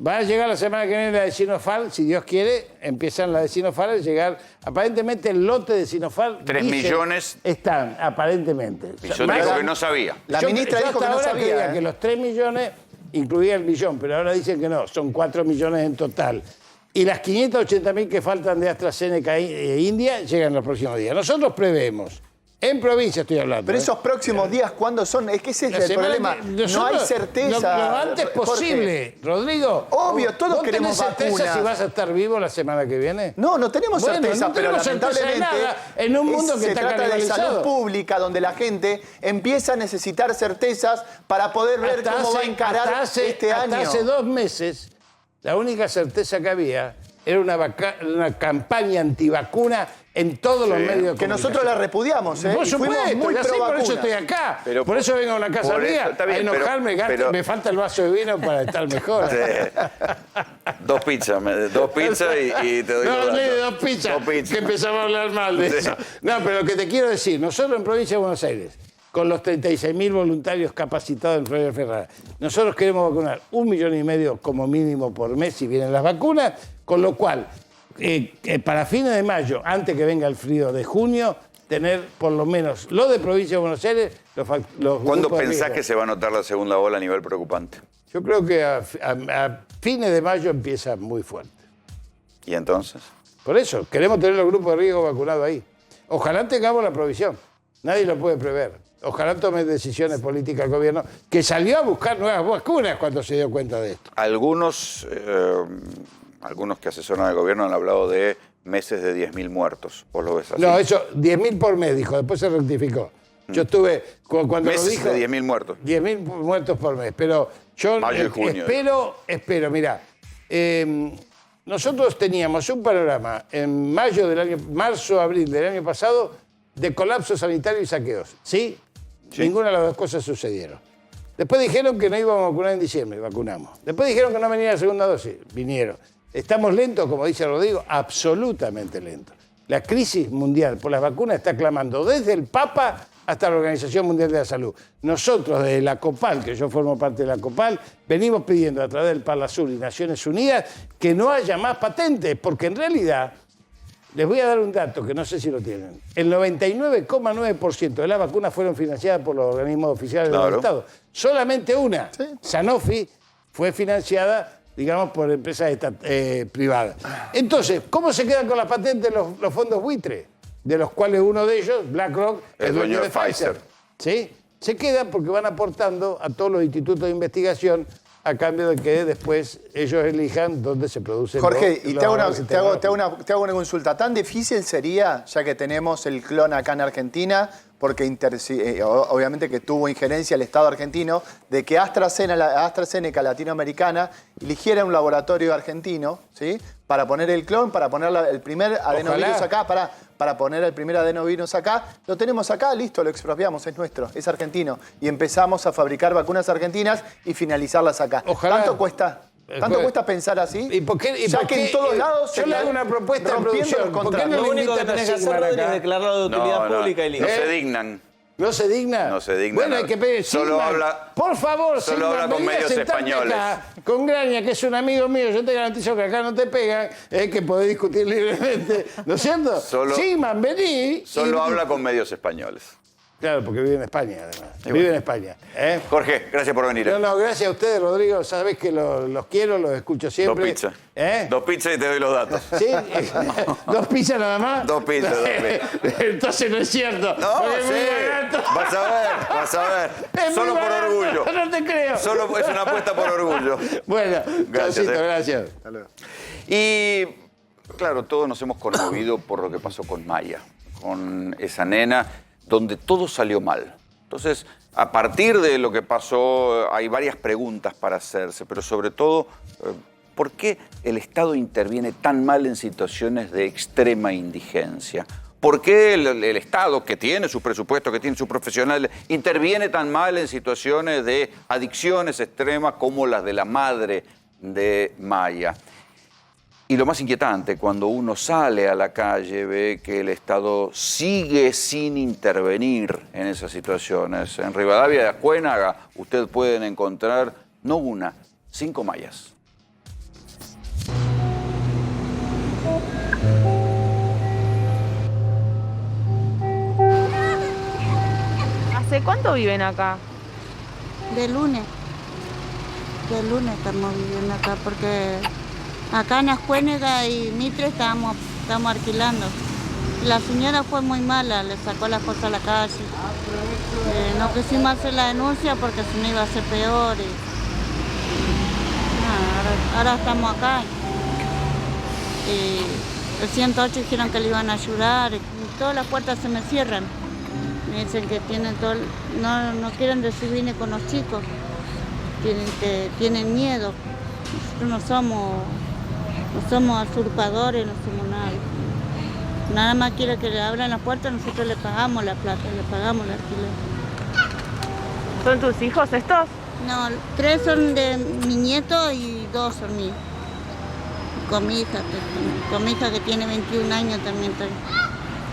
Va a llegar la semana que viene la de Sinopharm, si Dios quiere, empiezan la de Sinopharm a llegar. Aparentemente el lote de Sinopharm... 3 millones... Están, aparentemente. Yo digo que no sabía. La ministra dijo que no sabía. Creía que los 3 millones incluía el millón, pero ahora dicen que no, son 4 millones en total. Y las 580.000 que faltan de AstraZeneca e India llegan los próximos días. Nosotros prevemos En provincia estoy hablando. Pero esos próximos días, ¿cuándo son? Es que ese es el problema. No hay certeza. Lo antes posible, Rodrigo. Obvio, todos queremos vacunas. ¿Tenés certeza si vas a estar vivo la semana que viene? No tenemos certeza, pero lamentablemente en un mundo que se está trata de salud pública, donde la gente empieza a necesitar certezas para poder ver cómo va a encarar este año. Hasta hace 2 meses, la única certeza que había era una campaña antivacuna en todos los medios de comunicación. Que nosotros la repudiamos, ¿eh? Por supuesto, muy por eso estoy acá. Por eso vengo a una casa mía a enojarme, me falta el vaso de vino para estar mejor. 2 pizzas y te doy No, los datos. de 2 pizzas, que empezamos a hablar mal de eso. No, pero lo que te quiero decir, nosotros en Provincia de Buenos Aires, con los 36.000 voluntarios capacitados en Florida Ferrara, nosotros queremos vacunar 1,5 millones como mínimo por mes si vienen las vacunas, con lo cual, para fines de mayo, antes que venga el frío de junio, tener por lo menos lo de Provincia de Buenos Aires, los ¿Cuándo pensás que se va a notar la segunda ola a nivel preocupante? Yo creo que a fines de mayo empieza muy fuerte. ¿Y entonces? Por eso, queremos tener los grupos de riesgo vacunados ahí. Ojalá tengamos la provisión. Nadie lo puede prever. Ojalá tome decisiones políticas el gobierno, que salió a buscar nuevas vacunas cuando se dio cuenta de esto. Algunos que asesoran al gobierno han hablado de meses de 10.000 muertos. ¿Vos lo ves así? No, eso, 10.000 por mes, dijo. Después se rectificó. Yo estuve, cuando meses lo dijo... de 10.000 muertos. 10.000 muertos por mes. Pero yo Mayo y junio, espero, mirá. Nosotros teníamos un panorama en marzo, abril del año pasado de colapso sanitario y saqueos. ¿Sí? Ninguna de las dos cosas sucedieron. Después dijeron que no íbamos a vacunar en diciembre, vacunamos. Después dijeron que no venía la segunda dosis, vinieron. ¿Estamos lentos, como dice Rodrigo? Absolutamente lentos. La crisis mundial por las vacunas está clamando desde el Papa hasta la Organización Mundial de la Salud. Nosotros, desde la COPAL, que yo formo parte de la COPAL, venimos pidiendo a través del Parlasur y Naciones Unidas que no haya más patentes, porque en realidad, les voy a dar un dato que no sé si lo tienen. El 99,9% de las vacunas fueron financiadas por los organismos oficiales del Estado. Solamente una, Sanofi, fue financiada, digamos, por empresas privadas. Entonces, ¿cómo se quedan con las patentes los fondos buitre? De los cuales uno de ellos, BlackRock, es dueño de Pfizer. ¿Sí? Se quedan porque van aportando a todos los institutos de investigación a cambio de que después ellos elijan dónde se producen Jorge, y te hago una consulta. ¿Tan difícil sería, ya que tenemos el clon acá en Argentina, porque obviamente que tuvo injerencia el Estado argentino, de que AstraZeneca latinoamericana eligiera un laboratorio argentino, ¿sí?, para poner el clon, para poner el primer adenovirus acá, para poner el primer adenovirus acá? Lo tenemos acá, listo, lo expropiamos, es nuestro, es argentino. Y empezamos a fabricar vacunas argentinas y finalizarlas acá. Ojalá. ¿Tanto cuesta pensar así? ¿Y por qué, ya que en todos lados yo le hago una propuesta de producción. ¿Por qué no lo único que tenés que hacer es declararlo de utilidad pública y listo? No se dignan. ¿No se digna? No se digna. Bueno, hay que pedir. Solo habla, por favor, solo habla con medios españoles. Acá, con Graña, que es un amigo mío, yo te garantizo que acá no te pegan, que podés discutir libremente. ¿No es cierto? Sigman, vení. Solo habla con medios españoles. Claro, porque vive en España, además. Vive en España. Jorge, gracias por venir. No, gracias a ustedes, Rodrigo. Sabés que los quiero, los escucho siempre. 2 pizzas. 2 pizzas y te doy los datos. ¿Sí? 2 pizzas nada más. 2 pizzas, 2 pizzas. Entonces no es cierto. No, sí. Vas a ver. Es solo por orgullo. No te creo. Solo es una apuesta por orgullo. Bueno, gracias. Hasta luego. Y claro, todos nos hemos conmovido por lo que pasó con Maya, con esa nena, donde todo salió mal. Entonces, a partir de lo que pasó, hay varias preguntas para hacerse, pero sobre todo, ¿por qué el Estado interviene tan mal en situaciones de extrema indigencia? ¿Por qué el Estado, que tiene su presupuesto, que tiene sus profesionales, interviene tan mal en situaciones de adicciones extremas como las de la madre de Maya? Y lo más inquietante, cuando uno sale a la calle, ve que el Estado sigue sin intervenir en esas situaciones. En Rivadavia de Ascuénaga, usted pueden encontrar, no una, 5 Mayas. ¿Hace cuánto viven acá? De lunes estamos viviendo acá porque acá en Ascuénaga y Mitre estamos alquilando. La señora fue muy mala, le sacó las cosas a la calle. No quisimos hacer la denuncia porque si no iba a ser peor. Ahora estamos acá. El 108 dijeron que le iban a ayudar. Todas las puertas se me cierran. Me dicen que tienen no quieren recibir ni con los chicos. Tienen miedo. Nosotros no somos usurpadores, no somos nada. Nada más quiere que le abran las puertas, nosotros le pagamos la plata, le pagamos el alquiler. ¿Son tus hijos estos? No, 3 son de mi nieto y 2 son míos. Con mi hija que tiene 21 años también estoy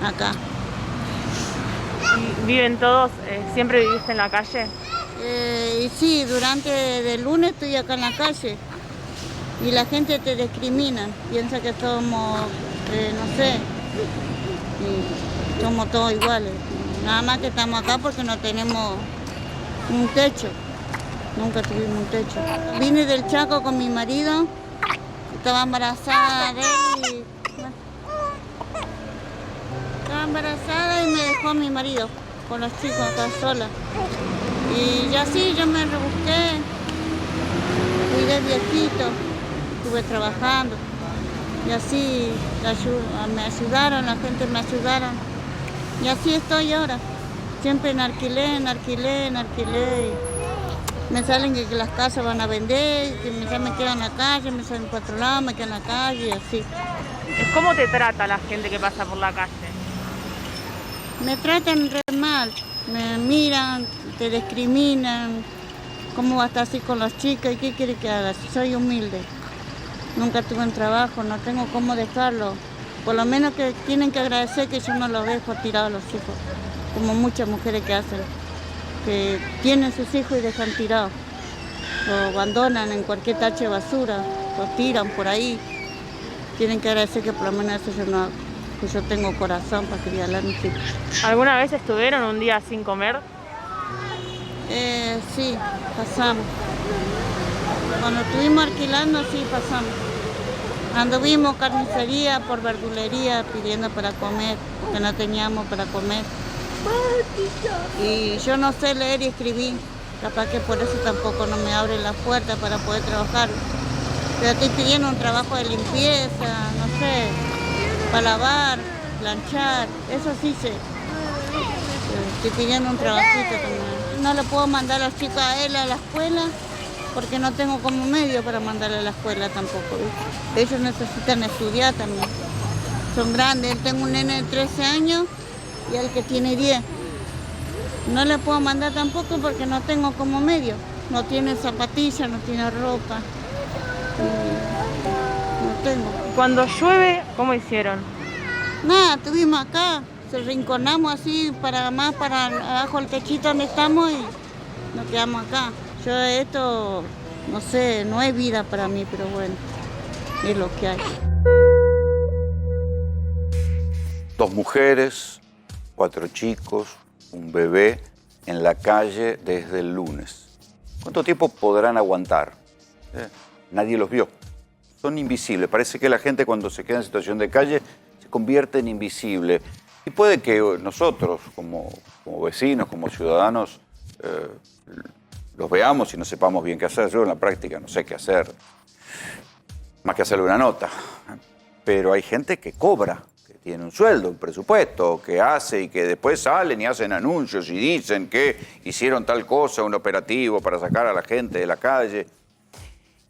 acá. ¿Y viven todos? ¿Siempre viviste en la calle? Y sí, durante el lunes estoy acá en la calle. Y la gente te discrimina, piensa que somos, no sé, somos todos iguales. Nada más que estamos acá porque no tenemos un techo. Nunca tuvimos un techo. Vine del Chaco con mi marido, estaba embarazada de él estaba embarazada y me dejó mi marido con los chicos acá sola. Y ya sí, yo me rebusqué, cuidé viejito, estuve trabajando y así me ayudaron, la gente me ayudaron y así estoy ahora, siempre en alquiler. Me salen que las casas van a vender, que ya me quedo en la calle, me salen 4 lados, me quedo en la calle y así. ¿Cómo te trata la gente que pasa por la calle? Me tratan re mal, me miran, te discriminan. ¿Cómo vas a estar así con los chicos? ¿Y qué quieres que haga? Soy humilde. Nunca tuve un trabajo, no tengo cómo dejarlo. Por lo menos que tienen que agradecer que yo no los dejo tirados a los hijos, como muchas mujeres que hacen, que tienen sus hijos y dejan tirados. Lo abandonan en cualquier tacho de basura, lo tiran por ahí. Tienen que agradecer que por lo menos eso yo no hago, que yo tengo corazón para criar a mis hijos. ¿Alguna vez estuvieron un día sin comer? Sí, pasamos. Cuando estuvimos alquilando, sí, pasamos. Anduvimos carnicería por verdulería pidiendo para comer, porque no teníamos para comer. Y yo no sé leer y escribir, capaz que por eso tampoco no me abren las puertas para poder trabajar. Pero estoy pidiendo un trabajo de limpieza, no sé, para lavar, planchar, eso sí sé. Estoy pidiendo un trabajito también. No le puedo mandar a los chicos a él a la escuela porque no tengo como medio para mandarle a la escuela tampoco. ¿Viste? Ellos necesitan estudiar también. Son grandes, tengo un nene de 13 años y el que tiene 10. No le puedo mandar tampoco porque no tengo como medio. No tiene zapatillas, no tiene ropa. No tengo. Cuando llueve, ¿cómo hicieron? Nada, estuvimos acá, se rinconamos así para abajo del techito donde estamos y nos quedamos acá. Yo esto, no sé, no es vida para mí, pero bueno, es lo que hay. 2 mujeres, 4 chicos, un bebé en la calle desde el lunes. ¿Cuánto tiempo podrán aguantar? Nadie los vio. Son invisibles. Parece que la gente cuando se queda en situación de calle se convierte en invisible. Y puede que nosotros, como vecinos, como ciudadanos, los veamos y no sepamos bien qué hacer. Yo en la práctica no sé qué hacer, más que hacerle una nota. Pero hay gente que cobra, que tiene un sueldo, un presupuesto, que hace y que después salen y hacen anuncios y dicen que hicieron tal cosa, un operativo para sacar a la gente de la calle.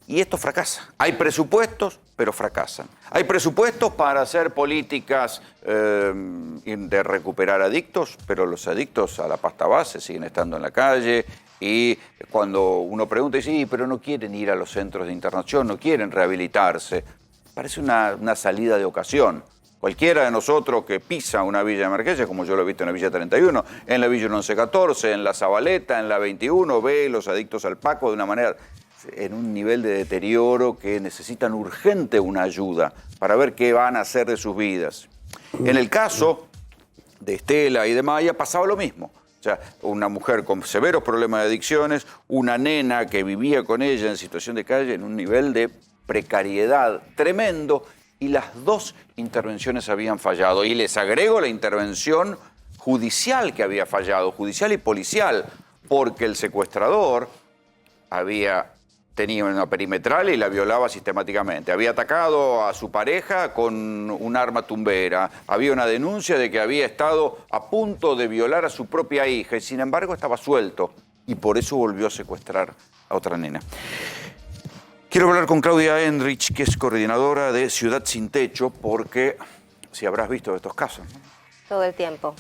Y esto fracasa. Hay presupuestos, pero fracasan. Hay presupuestos para hacer políticas de recuperar adictos, pero los adictos a la pasta base siguen estando en la calle. Y cuando uno pregunta, dice, sí, pero no quieren ir a los centros de internación, no quieren rehabilitarse. Parece una salida de ocasión. Cualquiera de nosotros que pisa una villa de emergencia, como yo lo he visto en la Villa 31, en la Villa 1114, en la Zabaleta, en la 21, ve los adictos al Paco de una manera, en un nivel de deterioro que necesitan urgente una ayuda para ver qué van a hacer de sus vidas. En el caso de Estela y de Maya pasaba lo mismo. O sea, una mujer con severos problemas de adicciones, una nena que vivía con ella en situación de calle en un nivel de precariedad tremendo y las dos intervenciones habían fallado. Y les agrego la intervención judicial que había fallado, judicial y policial, porque el secuestrador tenía una perimetral y la violaba sistemáticamente. Había atacado a su pareja con un arma tumbera. Había una denuncia de que había estado a punto de violar a su propia hija y sin embargo estaba suelto y por eso volvió a secuestrar a otra nena. Quiero hablar con Claudia Enrich, que es coordinadora de Ciudad Sin Techo, porque si habrás visto estos casos, ¿no? Todo el tiempo.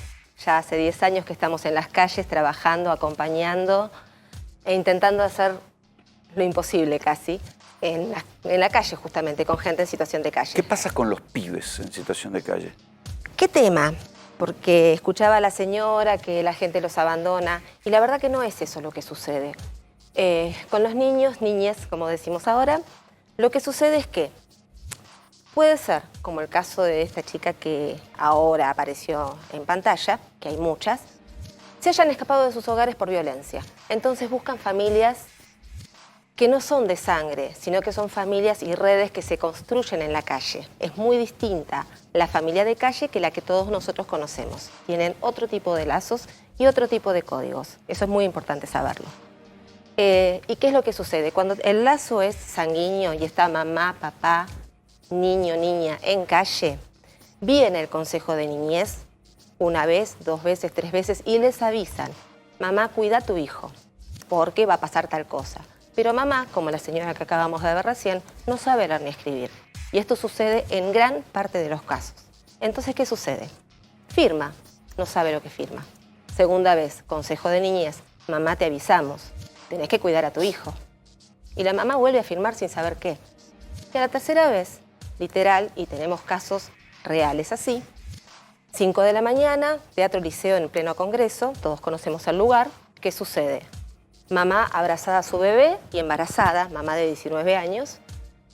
Ya hace 10 años que estamos en las calles trabajando, acompañando e intentando hacer lo imposible casi en la calle justamente, con gente en situación de calle. ¿Qué pasa con los pibes en situación de calle? ¿Qué tema? Porque escuchaba a la señora que la gente los abandona y la verdad que no es eso lo que sucede. Con los niños, niñas, como decimos ahora, lo que sucede es que puede ser, como el caso de esta chica que ahora apareció en pantalla, que hay muchas, se hayan escapado de sus hogares por violencia. Entonces buscan familias que no son de sangre, sino que son familias y redes que se construyen en la calle. Es muy distinta la familia de calle que la que todos nosotros conocemos. Tienen otro tipo de lazos y otro tipo de códigos. Eso es muy importante saberlo. ¿Y qué es lo que sucede? Cuando el lazo es sanguíneo y está mamá, papá, niño, niña en calle, viene el consejo de niñez una vez, 2 veces, 3 veces y les avisan, mamá, cuida a tu hijo, porque va a pasar tal cosa. Pero mamá, como la señora que acabamos de ver recién, no sabe leer ni escribir. Y esto sucede en gran parte de los casos. Entonces, ¿qué sucede? Firma, no sabe lo que firma. Segunda vez, consejo de niñez, mamá, te avisamos, tenés que cuidar a tu hijo. Y la mamá vuelve a firmar sin saber qué. Y a la tercera vez, literal, y tenemos casos reales así, 5 de la mañana, Teatro Liceo en pleno congreso, todos conocemos el lugar, ¿qué sucede? Mamá abrazada a su bebé y embarazada, mamá de 19 años,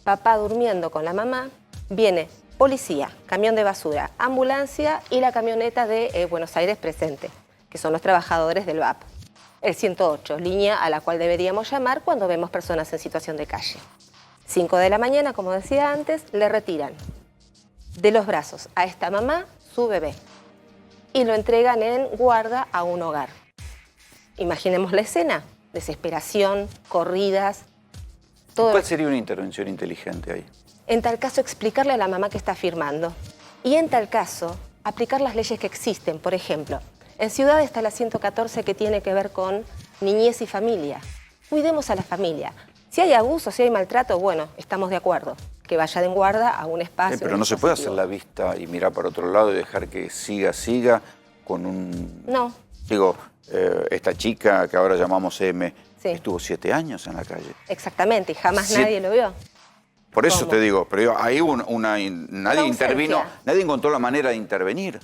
papá durmiendo con la mamá, viene policía, camión de basura, ambulancia y la camioneta de Buenos Aires presente, que son los trabajadores del VAP. El 108, línea a la cual deberíamos llamar cuando vemos personas en situación de calle. 5 de la mañana, como decía antes, le retiran de los brazos a esta mamá su bebé y lo entregan en guarda a un hogar. Imaginemos la escena. Desesperación, corridas, todo. ¿Cuál sería una intervención inteligente ahí? En tal caso, explicarle a la mamá que está firmando. Y en tal caso, aplicar las leyes que existen. Por ejemplo, en Ciudad está la 114 que tiene que ver con niñez y familia. Cuidemos a la familia. Si hay abuso, si hay maltrato, bueno, estamos de acuerdo. Que vayan en guarda a un espacio. Pero no se puede hacer la vista y mirar para otro lado y dejar que siga con un... No. Digo... esta chica que ahora llamamos M, sí, estuvo 7 años en la calle. Exactamente, y jamás nadie lo vio. Por eso te digo, pero ahí nadie intervino, nadie encontró la manera de intervenir.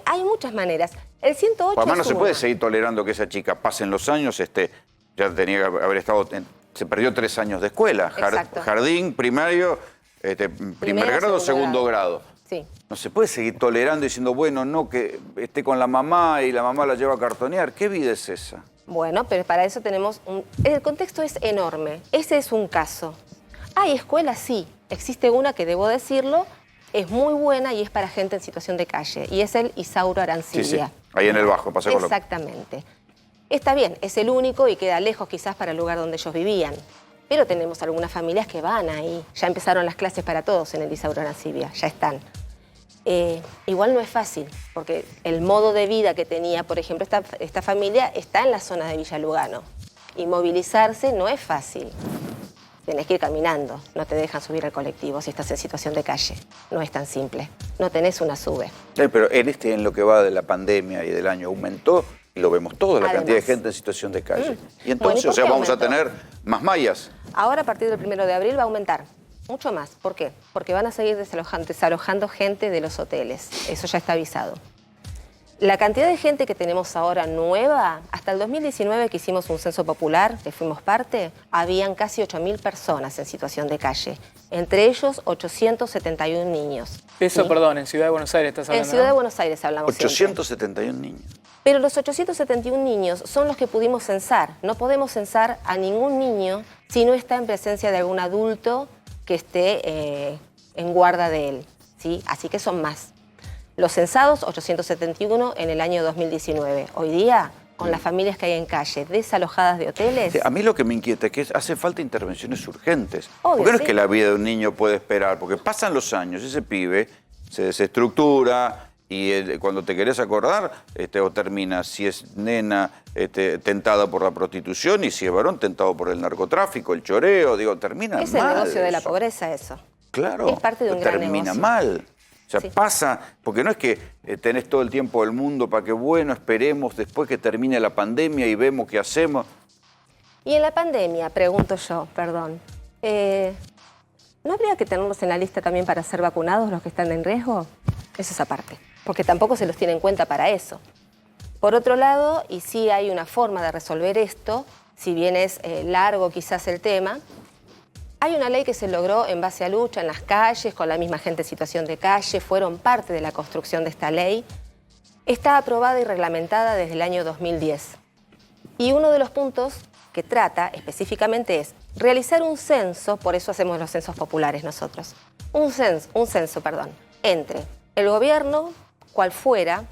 Hay muchas maneras. El 108 además no se puede seguir tolerando que esa chica pasen los años, ya tenía que haber estado, se perdió 3 años de escuela, jardín, primario, primer grado, segundo grado. Sí. No se puede seguir tolerando y diciendo, bueno, no, que esté con la mamá y la mamá la lleva a cartonear. ¿Qué vida es esa? Bueno, pero para eso tenemos el contexto es enorme. Ese es un caso. Hay escuelas, sí. Existe una que, debo decirlo, es muy buena y es para gente en situación de calle. Y es el Isauro Arancibia. Sí, ahí en el Bajo, Paseo Colón. Exactamente. Está bien, es el único y queda lejos quizás para el lugar donde ellos vivían. Pero tenemos algunas familias que van ahí. Ya empezaron las clases para todos en el Isauro Arancibia. Ya están. Igual no es fácil, porque el modo de vida que tenía, por ejemplo, esta familia está en la zona de Villa Lugano. Y movilizarse no es fácil. Tenés que ir caminando, no te dejan subir al colectivo si estás en situación de calle. No es tan simple, no tenés una sube. Pero en lo que va de la pandemia y del año aumentó, y lo vemos todo, la cantidad de gente en situación de calle. Y entonces, bueno, ¿y vamos a tener más mallas. Ahora, a partir del 1 de abril, va a aumentar. Mucho más. ¿Por qué? Porque van a seguir desalojando gente de los hoteles. Eso ya está avisado. La cantidad de gente que tenemos ahora nueva, hasta el 2019 que hicimos un censo popular, que fuimos parte, habían casi 8.000 personas en situación de calle. Entre ellos, 871 niños. Eso, ¿sí? Perdón, en Ciudad de Buenos Aires estás hablando. En Ciudad de Buenos Aires hablamos 871 siempre. Niños. Pero los 871 niños son los que pudimos censar. No podemos censar a ningún niño si no está en presencia de algún adulto que esté en guarda de él, ¿sí? Así que son más. Los censados, 871 en el año 2019. Hoy día, con las familias que hay en calle, desalojadas de hoteles... Sí, a mí lo que me inquieta es que hace falta intervenciones urgentes. Obvio, porque no sí. es que la vida de un niño puede esperar, porque pasan los años, ese pibe se desestructura y cuando te querés acordar, o termina, si es nena, tentada por la prostitución, y si es varón, tentado por el narcotráfico, el choreo, digo, termina mal. Es el negocio de la pobreza eso. Claro, es parte de un gran termina negocio. mal. O sea, Sí. pasa, porque no es que tenés todo el tiempo del mundo para que, bueno, esperemos después que termine la pandemia y vemos qué hacemos. Y en la pandemia, pregunto yo, perdón, ¿no habría que tenerlos en la lista también para ser vacunados los que están en riesgo? Eso es aparte, porque tampoco se los tiene en cuenta para eso. Por otro lado, y sí hay una forma de resolver esto, si bien es largo quizás el tema, hay una ley que se logró en base a lucha en las calles, con la misma gente en situación de calle, fueron parte de la construcción de esta ley. Está aprobada y reglamentada desde el año 2010. Y uno de los puntos que trata específicamente es realizar un censo, por eso hacemos los censos populares nosotros, un censo, entre el gobierno, cual fuera,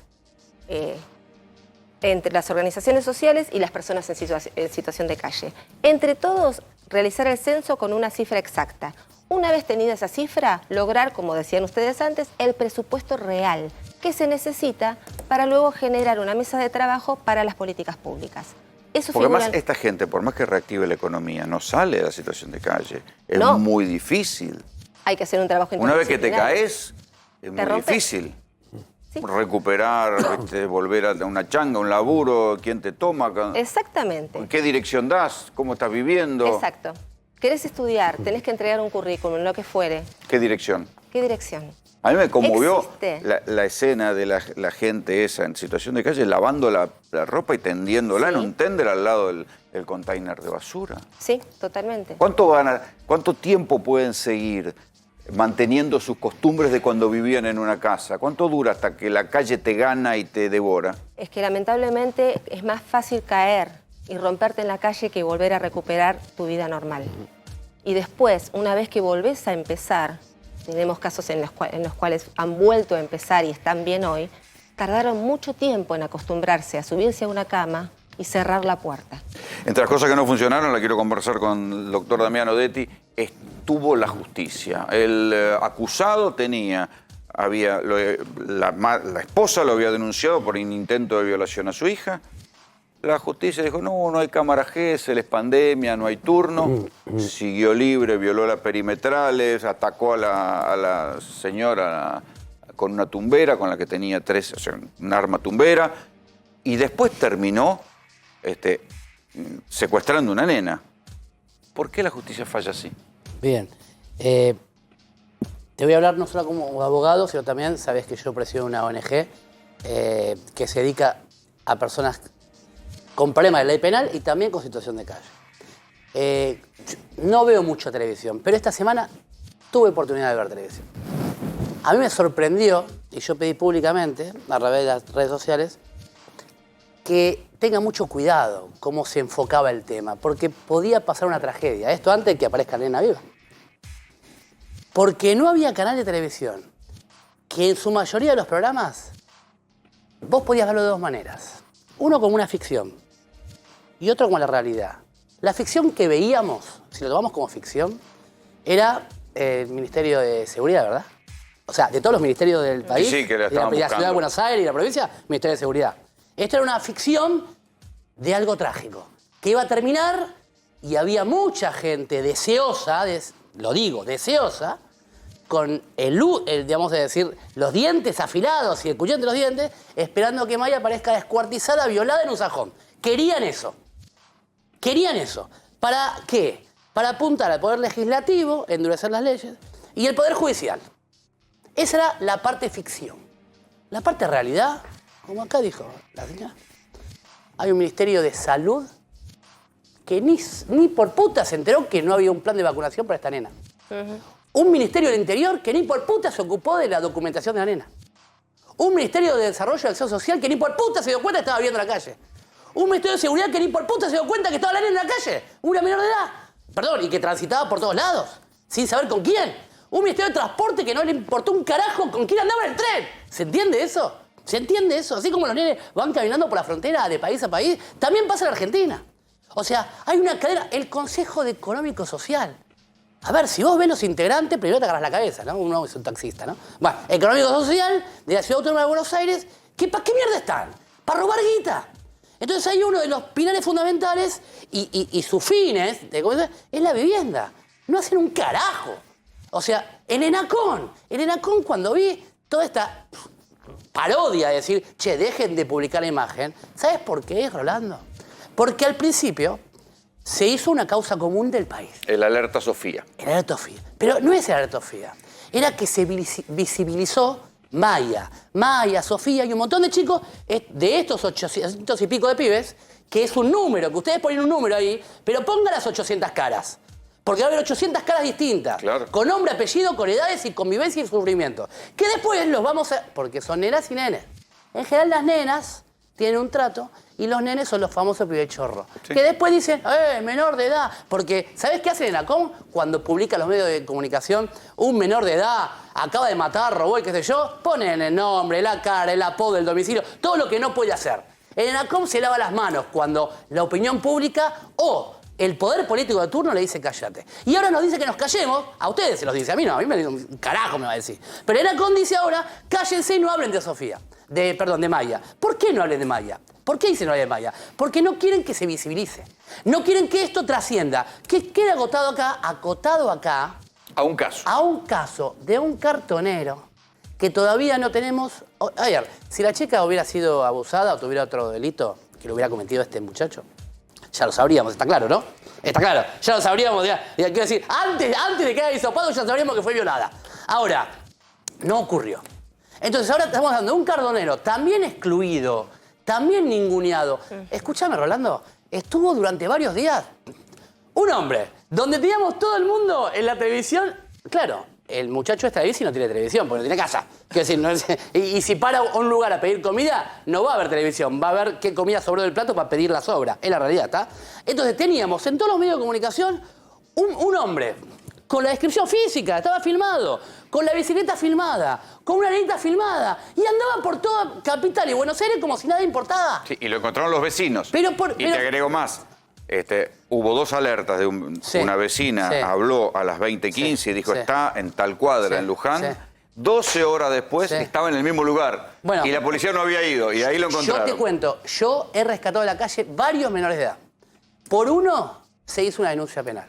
entre las organizaciones sociales y las personas en situación de calle. Entre todos, realizar el censo con una cifra exacta. Una vez tenida esa cifra, lograr, como decían ustedes antes, el presupuesto real que se necesita para luego generar una mesa de trabajo para las políticas públicas. Eso Porque figura... además esta gente, por más que reactive la economía, no sale de la situación de calle. Es No. muy difícil. Hay que hacer un trabajo Una vez que te interdisciplinario. caes, es muy rompes. difícil. Sí. Recuperar, volver a una changa, un laburo, quién te toma. Exactamente. ¿En qué dirección das? ¿Cómo estás viviendo? Exacto. ¿Querés estudiar? Tenés que entregar un currículum, lo que fuere. ¿Qué dirección? ¿Qué dirección? A mí me conmovió Existe. la escena de la gente esa en situación de calle lavando la ropa y tendiéndola en un tender al lado del container de basura. Sí, totalmente. ¿Cuánto tiempo pueden seguir manteniendo sus costumbres de cuando vivían en una casa? ¿Cuánto dura hasta que la calle te gana y te devora? Es que lamentablemente es más fácil caer y romperte en la calle que volver a recuperar tu vida normal. Y después, una vez que volvés a empezar, tenemos casos en los cuales han vuelto a empezar y están bien hoy, tardaron mucho tiempo en acostumbrarse a subirse a una cama y cerrar la puerta. Entre las cosas que no funcionaron, la quiero conversar con el doctor Damiano Detti, estuvo la justicia. El acusado la esposa lo había denunciado por un intento de violación a su hija. La justicia dijo, no hay cámara GESEL, es pandemia, no hay turno. Siguió libre, violó las perimetrales, atacó a la señora con una tumbera, con la que tenía un arma tumbera, y después terminó secuestrando una nena. ¿Por qué la justicia falla así? Bien. Te voy a hablar no solo como abogado, sino también, sabes que yo presido una ONG que se dedica a personas con problemas de ley penal y también con situación de calle. No veo mucha televisión, pero esta semana tuve oportunidad de ver televisión. A mí me sorprendió, y yo pedí públicamente, a través de las redes sociales, que tenga mucho cuidado cómo se enfocaba el tema, porque podía pasar una tragedia. Esto antes de que aparezca la nena viva. Porque no había canal de televisión que en su mayoría de los programas vos podías verlo de dos maneras. Uno como una ficción y otro como la realidad. La ficción que veíamos, si lo tomamos como ficción, era el Ministerio de Seguridad, ¿verdad? O sea, de todos los ministerios del país, Sí, que la de la estaban Ciudad de buscando. Buenos Aires y la provincia, Ministerio de Seguridad. Esto era una ficción de algo trágico, que iba a terminar y había mucha gente deseosa, lo digo, deseosa, con digamos de decir, los dientes afilados y el cuchillo entre los dientes, esperando que Maya aparezca descuartizada, violada en un sajón. Querían eso. Querían eso. ¿Para qué? Para apuntar al Poder Legislativo, endurecer las leyes, y el Poder Judicial. Esa era la parte ficción. La parte realidad, como acá dijo la señora, hay un Ministerio de Salud que ni por puta se enteró que no había un plan de vacunación para esta nena. Un Ministerio del Interior que ni por puta se ocupó de la documentación de la nena. Un Ministerio de Desarrollo y Acción Social que ni por puta se dio cuenta que estaba viviendo en la calle. Un Ministerio de Seguridad que ni por puta se dio cuenta que estaba la nena en la calle. Una menor de edad. Perdón, y que transitaba por todos lados, sin saber con quién. Un Ministerio de Transporte que no le importó un carajo con quién andaba en el tren. ¿Se entiende eso? ¿Se entiende eso? Así como los nenes van caminando por la frontera de país a país, también pasa en Argentina. O sea, hay una cadena, el Consejo Económico Social. A ver, si vos ves los integrantes, primero te agarras la cabeza, ¿no? Uno es un taxista, ¿no? Bueno, Económico Social de la Ciudad Autónoma de Buenos Aires, ¿para qué mierda están? Para robar guita. Entonces hay uno de los pilares fundamentales y sus fines es la vivienda. No hacen un carajo. O sea, en ENACON cuando vi toda esta parodia de decir, che, dejen de publicar la imagen, ¿sabes por qué, Rolando? Porque al principio se hizo una causa común del país. El Alerta Sofía. El Alerta Sofía. Pero no es el Alerta Sofía. Era que se visibilizó Maya, Sofía y un montón de chicos de estos 800 y pico de pibes, que es un número, que ustedes ponen un número ahí, pero pongan las 800 caras. Porque va a haber 800 caras distintas. Claro. Con nombre, apellido, con edades y convivencia y sufrimiento. Que después los vamos a... Porque son nenas y nenes. En general las nenas tienen un trato y los nenes son los famosos pibechorros. Sí. Que después dicen, menor de edad. Porque, ¿sabés qué hace ENACON cuando publica los medios de comunicación? Un menor de edad acaba de matar, robó y qué sé yo. Ponen el nombre, la cara, el apodo, el domicilio, todo lo que no puede hacer. El ENACON se lava las manos cuando la opinión pública o el poder político de turno le dice cállate. Y ahora nos dice que nos callemos, a ustedes se los dice, a mí no, a mí me dice un carajo me va a decir. Pero ENACON dice ahora, cállense y no hablen de Sofía, de Maya. ¿Por qué no hablen de Maya? ¿Por qué dicen no hablen de Maya? Porque no quieren que se visibilice. No quieren que esto trascienda, que quede acotado acá. A un caso. A un caso de un cartonero que todavía no tenemos... A ver, si la chica hubiera sido abusada o tuviera otro delito que lo hubiera cometido este muchacho, ya lo sabríamos, está claro, ¿no? Está claro, ya lo sabríamos, quiero decir, antes de que haya hisopado ya sabríamos que fue violada. Ahora, no ocurrió. Entonces ahora estamos hablando de un cardonero también excluido, también ninguneado. Escúchame, Rolando, estuvo durante varios días un hombre, donde teníamos todo el mundo en la televisión, claro, el muchacho está ahí si no tiene televisión, porque no tiene casa. Quiero decir, y si para a un lugar a pedir comida, no va a haber televisión. Va a ver qué comida sobró del plato para pedir la sobra. Es la realidad, ¿está? Entonces teníamos en todos los medios de comunicación un hombre con la descripción física, estaba filmado, con la bicicleta filmada, con una nenita filmada, y andaba por toda Capital y Buenos Aires como si nada importaba. Sí, y lo encontraron los vecinos. Te agrego más. Hubo dos alertas de una vecina, habló a las 20:15 y dijo, está en tal cuadra en Luján. 12 horas después estaba en el mismo lugar. Bueno, y la policía no había ido y ahí lo encontraron. Yo te cuento, yo he rescatado de la calle varios menores de edad. Por uno se hizo una denuncia penal.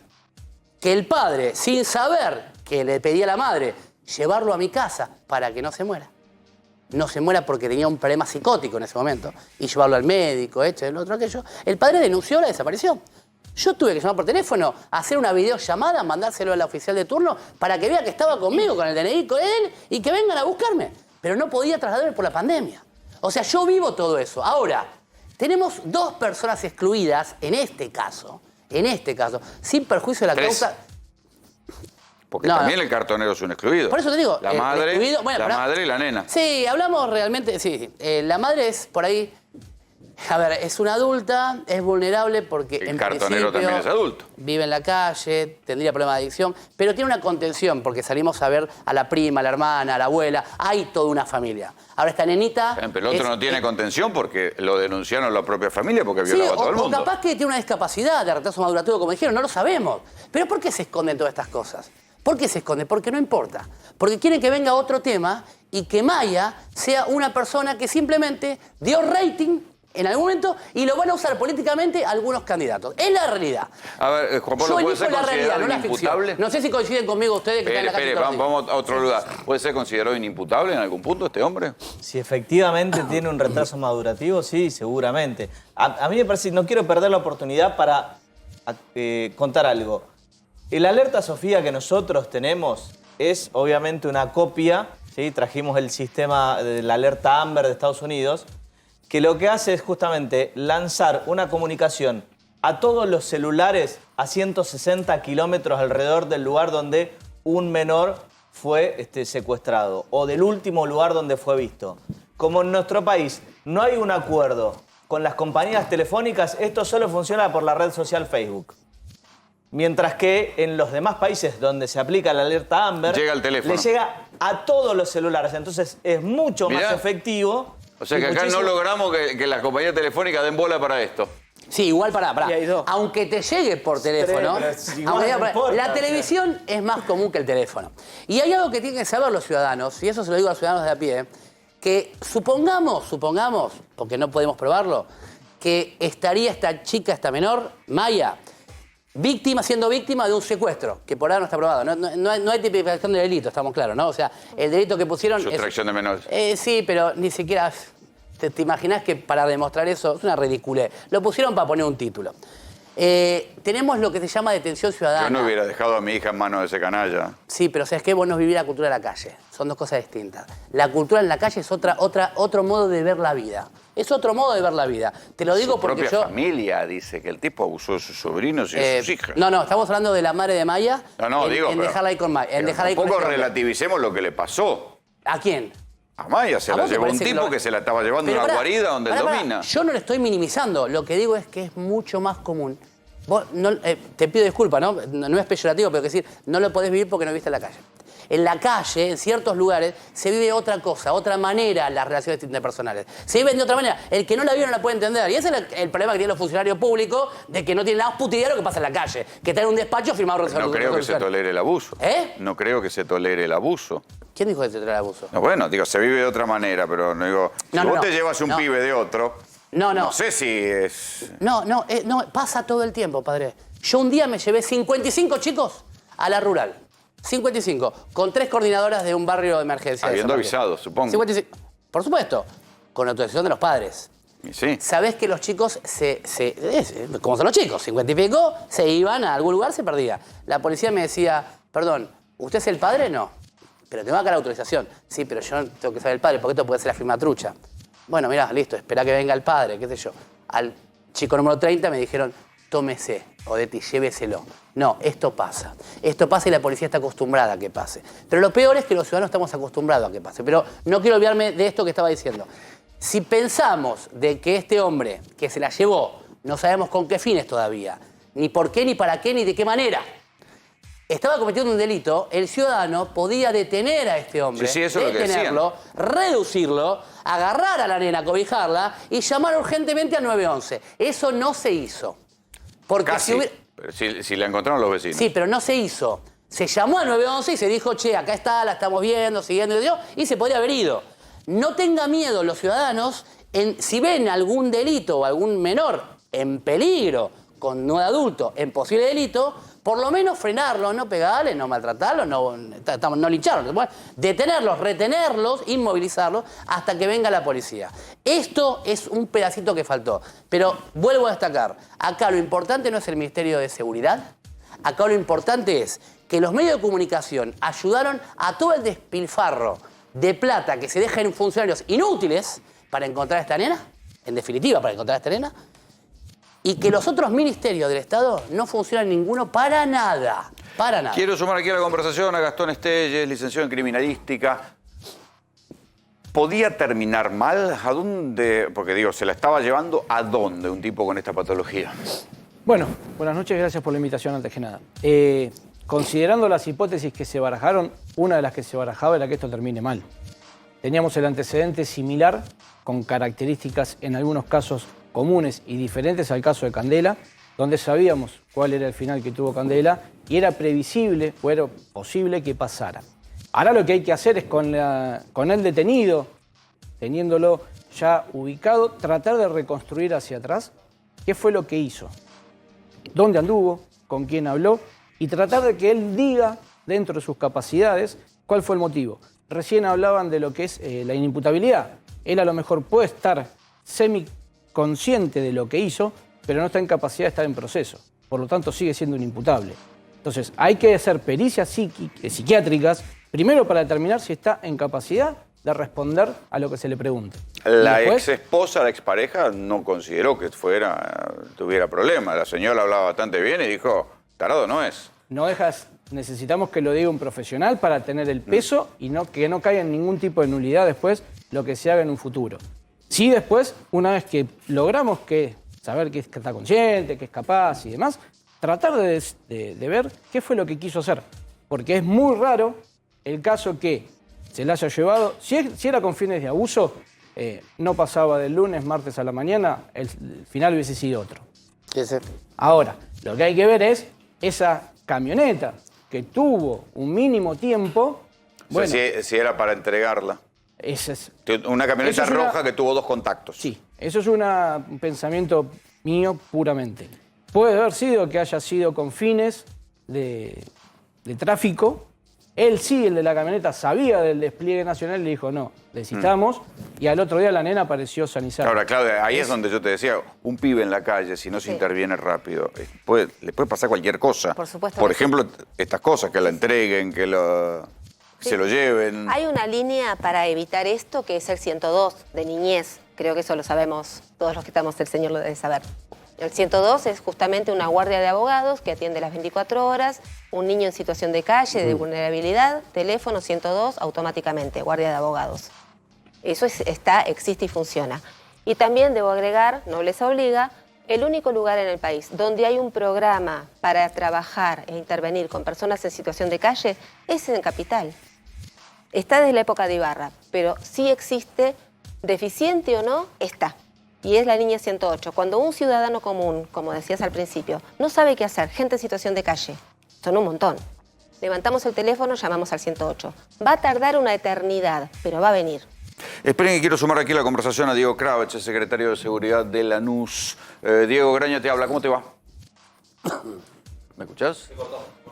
Que el padre, sin saber que le pedía a la madre llevarlo a mi casa para que no se muera. No se muera porque tenía un problema psicótico en ese momento. Y llevarlo al médico, el otro, aquello. El padre denunció la desaparición. Yo tuve que llamar por teléfono, hacer una videollamada, mandárselo a la oficial de turno para que vea que estaba conmigo, con el DNI, con él, y que vengan a buscarme. Pero no podía trasladarme por la pandemia. O sea, yo vivo todo eso. Ahora, tenemos dos personas excluidas en este caso, sin perjuicio de la causa... Porque también el cartonero es un excluido. Por eso te digo, la madre y la nena. Sí, hablamos realmente, la madre es por ahí, a ver, es una adulta, es vulnerable porque el cartonero también es adulto. Vive en la calle, tendría problemas de adicción, pero tiene una contención porque salimos a ver a la prima, a la hermana, a la abuela, hay toda una familia. Ahora esta nenita... Pero el otro no tiene contención porque lo denunciaron la propia familia porque violaba a todo el mundo. O capaz que tiene una discapacidad de retraso madurativo, como dijeron, no lo sabemos. Pero ¿por qué se esconden todas estas cosas? ¿Por qué se esconde? Porque no importa. Porque quieren que venga otro tema y que Maya sea una persona que simplemente dio rating en algún momento y lo van a usar políticamente algunos candidatos. Es la realidad. A ver, Juan Pablo, ¿puede ser considerado inimputable? No sé si coinciden conmigo ustedes que están en la calle. Vamos a otro lugar. ¿Puede ser considerado inimputable en algún punto este hombre? Si efectivamente tiene un retraso madurativo, sí, seguramente. A mí me parece, no quiero perder la oportunidad para contar algo. El Alerta Sofía que nosotros tenemos es obviamente una copia, ¿sí? Trajimos el sistema de la alerta Amber de Estados Unidos, que lo que hace es justamente lanzar una comunicación a todos los celulares a 160 kilómetros alrededor del lugar donde un menor fue secuestrado o del último lugar donde fue visto. Como en nuestro país no hay un acuerdo con las compañías telefónicas, esto solo funciona por la red social Facebook. Mientras que en los demás países donde se aplica la alerta Amber, llega el teléfono. le llega a todos los celulares. Entonces es mucho Mirá. más efectivo. O sea que acá no logramos que las compañías telefónicas den bola para esto. Sí, igual pará. Aunque te llegue por teléfono, la televisión es más común que el teléfono. Y hay algo que tienen que saber los ciudadanos, y eso se lo digo a los ciudadanos de a pie, que supongamos, porque no podemos probarlo, que estaría esta chica, esta menor, Maya, siendo víctima de un secuestro, que por ahora no está probado. No hay tipificación de delito, estamos claros, ¿no? O sea, el delito que pusieron... Sustracción de menores. Sí, pero ni siquiera... ¿Te imaginas que para demostrar eso es una ridiculez? Lo pusieron para poner un título. Tenemos lo que se llama detención ciudadana. Yo no hubiera dejado a mi hija en manos de ese canalla. Sí, pero ¿sabes qué? Vos no vivís la cultura de la calle. Son dos cosas distintas. La cultura en la calle es otro modo de ver la vida. Es otro modo de ver la vida. Te lo digo porque yo... Su propia familia dice que el tipo abusó de sus sobrinos y de sus hijas. No, estamos hablando de la madre de Maya. En dejarla ahí con Maya. Tampoco relativicemos lo que le pasó. ¿A quién? A Maya se la llevó un tipo que se la estaba llevando a una guarida donde él domina. Yo no le estoy minimizando. Lo que digo es que es mucho más común. Vos te pido disculpas, ¿no? No es peyorativo, pero que decir, no lo podés vivir porque no viviste en la calle. En la calle, en ciertos lugares, se vive otra cosa, otra manera las relaciones interpersonales. Se viven de otra manera. El que no la vive no la puede entender. Y ese es el problema que tienen los funcionarios públicos, de que no tienen nada más putidero lo que pasa en la calle. Que están en un despacho firmado... No creo que se tolere el abuso. No creo que se tolere el abuso. ¿Quién dijo que se tolera el abuso? No, bueno, digo, se vive de otra manera, pero no digo... Si vos te llevas un pibe de otro... No sé si es... No, pasa todo el tiempo, padre. Yo un día me llevé 55 chicos a la rural. 55, con 3 coordinadoras de un barrio de emergencia. Habiendo avisado, supongo. 55, por supuesto, con autorización de los padres. Sí. Sabés que los chicos, como son los chicos, 50 y pico, se iban a algún lugar, se perdía. La policía me decía, perdón, ¿usted es el padre? No. Pero tengo acá la autorización. Sí, pero yo no tengo que saber el padre, porque esto puede ser la firma trucha. Bueno, mirá, listo, espera que venga el padre, qué sé yo. Al chico número 30 me dijeron, tómese, Odetti, lléveselo. No, esto pasa. Esto pasa y la policía está acostumbrada a que pase. Pero lo peor es que los ciudadanos estamos acostumbrados a que pase. Pero no quiero olvidarme de esto que estaba diciendo. Si pensamos de que este hombre que se la llevó, no sabemos con qué fines todavía, ni por qué, ni para qué, ni de qué manera, estaba cometiendo un delito, el ciudadano podía detener a este hombre, detenerlo, reducirlo, agarrar a la nena, cobijarla y llamar urgentemente al 911. Eso no se hizo. Porque casi, si la encontraron los vecinos. Sí, pero no se hizo. Se llamó al 911 y se dijo, che, acá está, la estamos viendo, siguiendo, y se podría haber ido. No tenga miedo los ciudadanos, si ven algún delito o algún menor en peligro, con un adulto en posible delito, por lo menos frenarlo, no pegarle, no maltratarlo, no lincharlo. Detenerlos, retenerlos, inmovilizarlos hasta que venga la policía. Esto es un pedacito que faltó. Pero vuelvo a destacar, acá lo importante no es el Ministerio de Seguridad, acá lo importante es que los medios de comunicación ayudaron a todo el despilfarro de plata que se deja en funcionarios inútiles para encontrar a esta nena, en definitiva para encontrar a esta nena, y que los otros ministerios del Estado no funcionan ninguno para nada. Para nada. Quiero sumar aquí a la conversación a Gastón Estelles, licenciado en criminalística. ¿Podía terminar mal? ¿A dónde? Porque digo, ¿se la estaba llevando a dónde un tipo con esta patología? Bueno, buenas noches, gracias por la invitación antes que nada. Considerando las hipótesis que se barajaron, una de las que se barajaba era que esto termine mal. Teníamos el antecedente similar, con características en algunos casos comunes y diferentes al caso de Candela, donde sabíamos cuál era el final que tuvo Candela y era previsible o era posible que pasara. Ahora lo que hay que hacer es con el detenido, teniéndolo ya ubicado, tratar de reconstruir hacia atrás qué fue lo que hizo, dónde anduvo, con quién habló y tratar de que él diga dentro de sus capacidades cuál fue el motivo. Recién hablaban de lo que es la inimputabilidad. Él a lo mejor puede estar consciente de lo que hizo, pero no está en capacidad de estar en proceso. Por lo tanto, sigue siendo un imputable. Entonces, hay que hacer pericias psiquiátricas, primero para determinar si está en capacidad de responder a lo que se le pregunte. La ex esposa, la expareja, no consideró que tuviera problema. La señora hablaba bastante bien y dijo, tarado no es. Necesitamos que lo diga un profesional para tener el peso y que no caiga en ningún tipo de nulidad después lo que se haga en un futuro. Sí, después, una vez que logramos saber que está consciente, que es capaz y demás, tratar de ver qué fue lo que quiso hacer. Porque es muy raro el caso que se le haya llevado, si era con fines de abuso, no pasaba del lunes, martes a la mañana, el final hubiese sido otro. Ahora, lo que hay que ver es esa camioneta que tuvo un mínimo tiempo. Bueno, o sea, si era para entregarla. Una camioneta roja que tuvo 2 contactos. Sí, eso es un pensamiento mío puramente. Puede haber sido que haya sido con fines de tráfico. Él sí, el de la camioneta, sabía del despliegue nacional y le dijo, no, necesitamos. Y al otro día la nena apareció sanizada. Ahora, Claudia, ahí es donde yo te decía, un pibe en la calle, si no se interviene rápido, le puede pasar cualquier cosa. Por supuesto. Por ejemplo, estas cosas, que la entreguen, que se lo lleven. Hay una línea para evitar esto que es el 102 de niñez. Creo que eso lo sabemos todos los que estamos, el señor lo debe saber. El 102 es justamente una guardia de abogados que atiende las 24 horas, un niño en situación de calle, de vulnerabilidad, teléfono 102, automáticamente, guardia de abogados. Eso existe y funciona. Y también debo agregar, Nobleza Obliga, el único lugar en el país donde hay un programa para trabajar e intervenir con personas en situación de calle es en Capital. Está desde la época de Ibarra, pero sí existe, deficiente o no, está. Y es la línea 108. Cuando un ciudadano común, como decías al principio, no sabe qué hacer, gente en situación de calle, son un montón. Levantamos el teléfono, llamamos al 108. Va a tardar una eternidad, pero va a venir. Esperen que quiero sumar aquí la conversación a Diego Kravetz, secretario de Seguridad de Lanús. Diego Graña te habla, ¿cómo te va? ¿Me escuchás?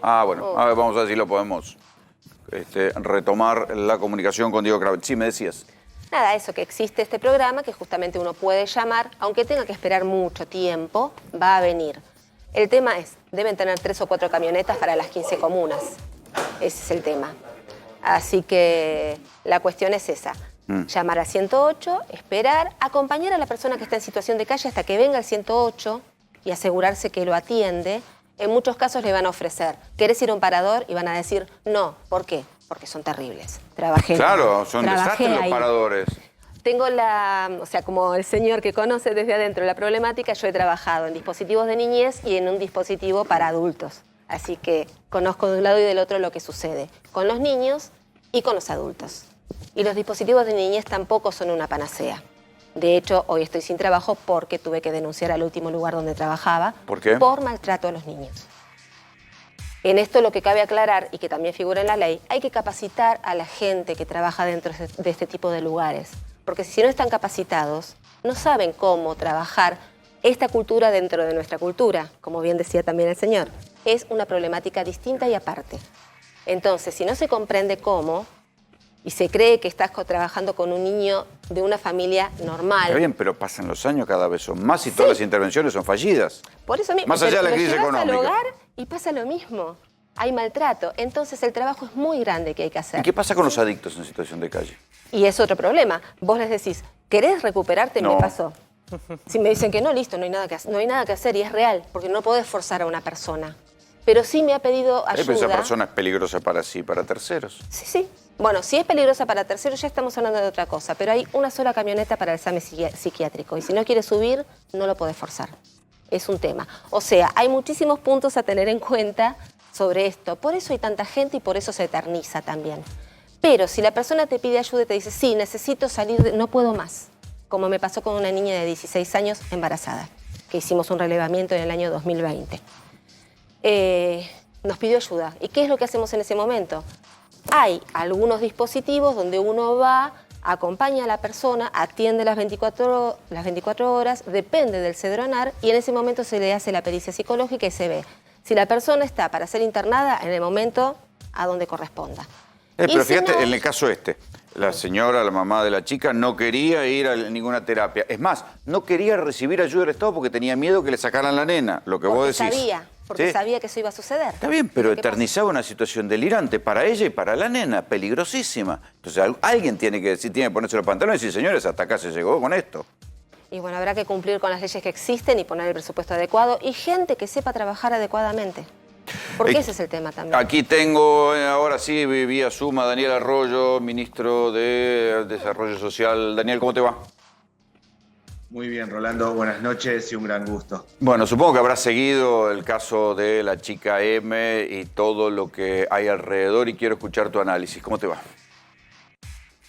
Ah, bueno, a ver, vamos a ver si lo podemos retomar la comunicación con Diego Kravetz. Sí, me decías. Nada, eso, que existe este programa que justamente uno puede llamar, aunque tenga que esperar mucho tiempo, va a venir. El tema es, deben tener 3 o 4 camionetas para las 15 comunas. Ese es el tema. Así que la cuestión es esa. Llamar al 108, esperar, acompañar a la persona que está en situación de calle hasta que venga el 108 y asegurarse que lo atiende. En muchos casos le van a ofrecer, ¿querés ir a un parador? Y van a decir, no. ¿Por qué? Porque son terribles. Claro, son desastres los paradores. Tengo como el señor que conoce desde adentro la problemática, yo he trabajado en dispositivos de niñez y en un dispositivo para adultos. Así que conozco de un lado y del otro lo que sucede con los niños y con los adultos. Y los dispositivos de niñez tampoco son una panacea. De hecho, hoy estoy sin trabajo porque tuve que denunciar al último lugar donde trabajaba. ¿Por qué? Por maltrato a los niños. En esto lo que cabe aclarar, y que también figura en la ley, hay que capacitar a la gente que trabaja dentro de este tipo de lugares. Porque si no están capacitados, no saben cómo trabajar esta cultura dentro de nuestra cultura. Como bien decía también el señor, es una problemática distinta y aparte. Entonces, si no se comprende cómo, y se cree que estás trabajando con un niño de una familia normal. Está bien, pero pasan los años, cada vez son más y todas las intervenciones son fallidas. Por eso mismo. Más allá de la crisis económica. Al hogar y pasa lo mismo. Hay maltrato. Entonces el trabajo es muy grande que hay que hacer. ¿Y qué pasa con los adictos en situación de calle? Y es otro problema. Vos les decís, ¿querés recuperarte? No. Me pasó. Si me dicen que no, listo, no hay nada que hacer y es real, porque no podés forzar a una persona. Pero sí me ha pedido ayuda. Pero esa persona es peligrosa para sí, para terceros. Sí. Bueno, si es peligrosa para terceros ya estamos hablando de otra cosa, pero hay una sola camioneta para el examen psiquiátrico y si no quiere subir, no lo podés forzar. Es un tema. O sea, hay muchísimos puntos a tener en cuenta sobre esto. Por eso hay tanta gente y por eso se eterniza también. Pero si la persona te pide ayuda y te dice, sí, necesito salir, no puedo más, como me pasó con una niña de 16 años embarazada, que hicimos un relevamiento en el año 2020. Nos pidió ayuda. ¿Y qué es lo que hacemos en ese momento? Hay algunos dispositivos donde uno va, acompaña a la persona, atiende las 24 horas, depende del cedronar y en ese momento se le hace la pericia psicológica y se ve si la persona está para ser internada en el momento a donde corresponda. Pero fíjate, en el caso la señora, la mamá de la chica, no quería ir a ninguna terapia. Es más, no quería recibir ayuda del Estado porque tenía miedo que le sacaran la nena, lo que vos decís. Porque sabía que eso iba a suceder. Está bien, pero eternizaba una situación delirante para ella y para la nena, peligrosísima. Entonces alguien tiene que decir, tiene que ponerse los pantalones y decir, señores, hasta acá se llegó con esto. Y bueno, habrá que cumplir con las leyes que existen y poner el presupuesto adecuado y gente que sepa trabajar adecuadamente. Porque ese es el tema también. Aquí tengo, ahora sí, vía Zoom a Daniel Arroyo, ministro de Desarrollo Social. Daniel, ¿cómo te va? Muy bien, Rolando, buenas noches y un gran gusto. Bueno, supongo que habrás seguido el caso de la chica M y todo lo que hay alrededor y quiero escuchar tu análisis. ¿Cómo te va?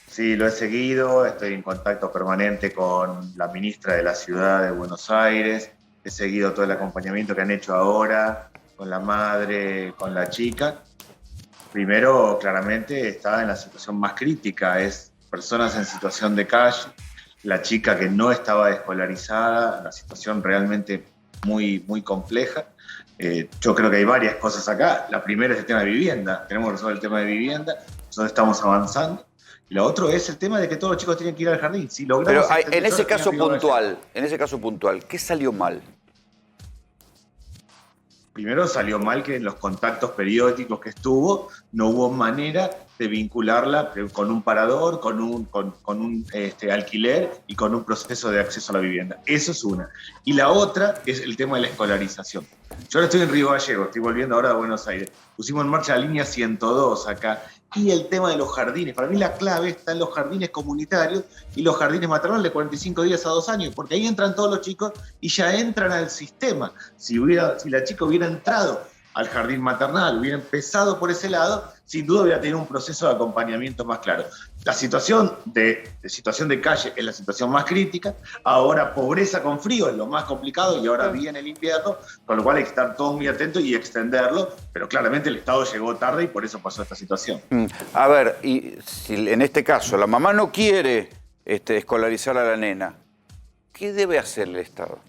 Sí, lo he seguido, estoy en contacto permanente con la ministra de la Ciudad de Buenos Aires, he seguido todo el acompañamiento que han hecho ahora con la madre, con la chica. Primero, claramente, está en la situación más crítica, es personas en situación de calle, la chica que no estaba escolarizada, una situación realmente muy, muy compleja. Yo creo que hay varias cosas acá. La primera es el tema de vivienda. Tenemos que resolver el tema de vivienda, nosotros estamos avanzando. Y lo otro es el tema de que todos los chicos tienen que ir al jardín. Si logramos pero en ese caso puntual, ¿qué salió mal? Primero salió mal que en los contactos periódicos que estuvo no hubo manera de vincularla con un parador, con un alquiler y con un proceso de acceso a la vivienda. Eso es una. Y la otra es el tema de la escolarización. Yo ahora estoy en Río Gallegos, estoy volviendo ahora a Buenos Aires. Pusimos en marcha la línea 102 acá. Y el tema de los jardines. Para mí la clave está en los jardines comunitarios y los jardines maternales de 45 días a 2 años, porque ahí entran todos los chicos y ya entran al sistema. Si la chica hubiera entrado al jardín maternal, hubiera empezado por ese lado, sin duda hubiera tenido un proceso de acompañamiento más claro. La situación de calle es la situación más crítica, ahora pobreza con frío es lo más complicado y ahora viene el invierno, con lo cual hay que estar todos muy atentos y extenderlo, pero claramente el Estado llegó tarde y por eso pasó esta situación. A ver, y si en este caso la mamá no quiere escolarizar a la nena, ¿qué debe hacer el Estado?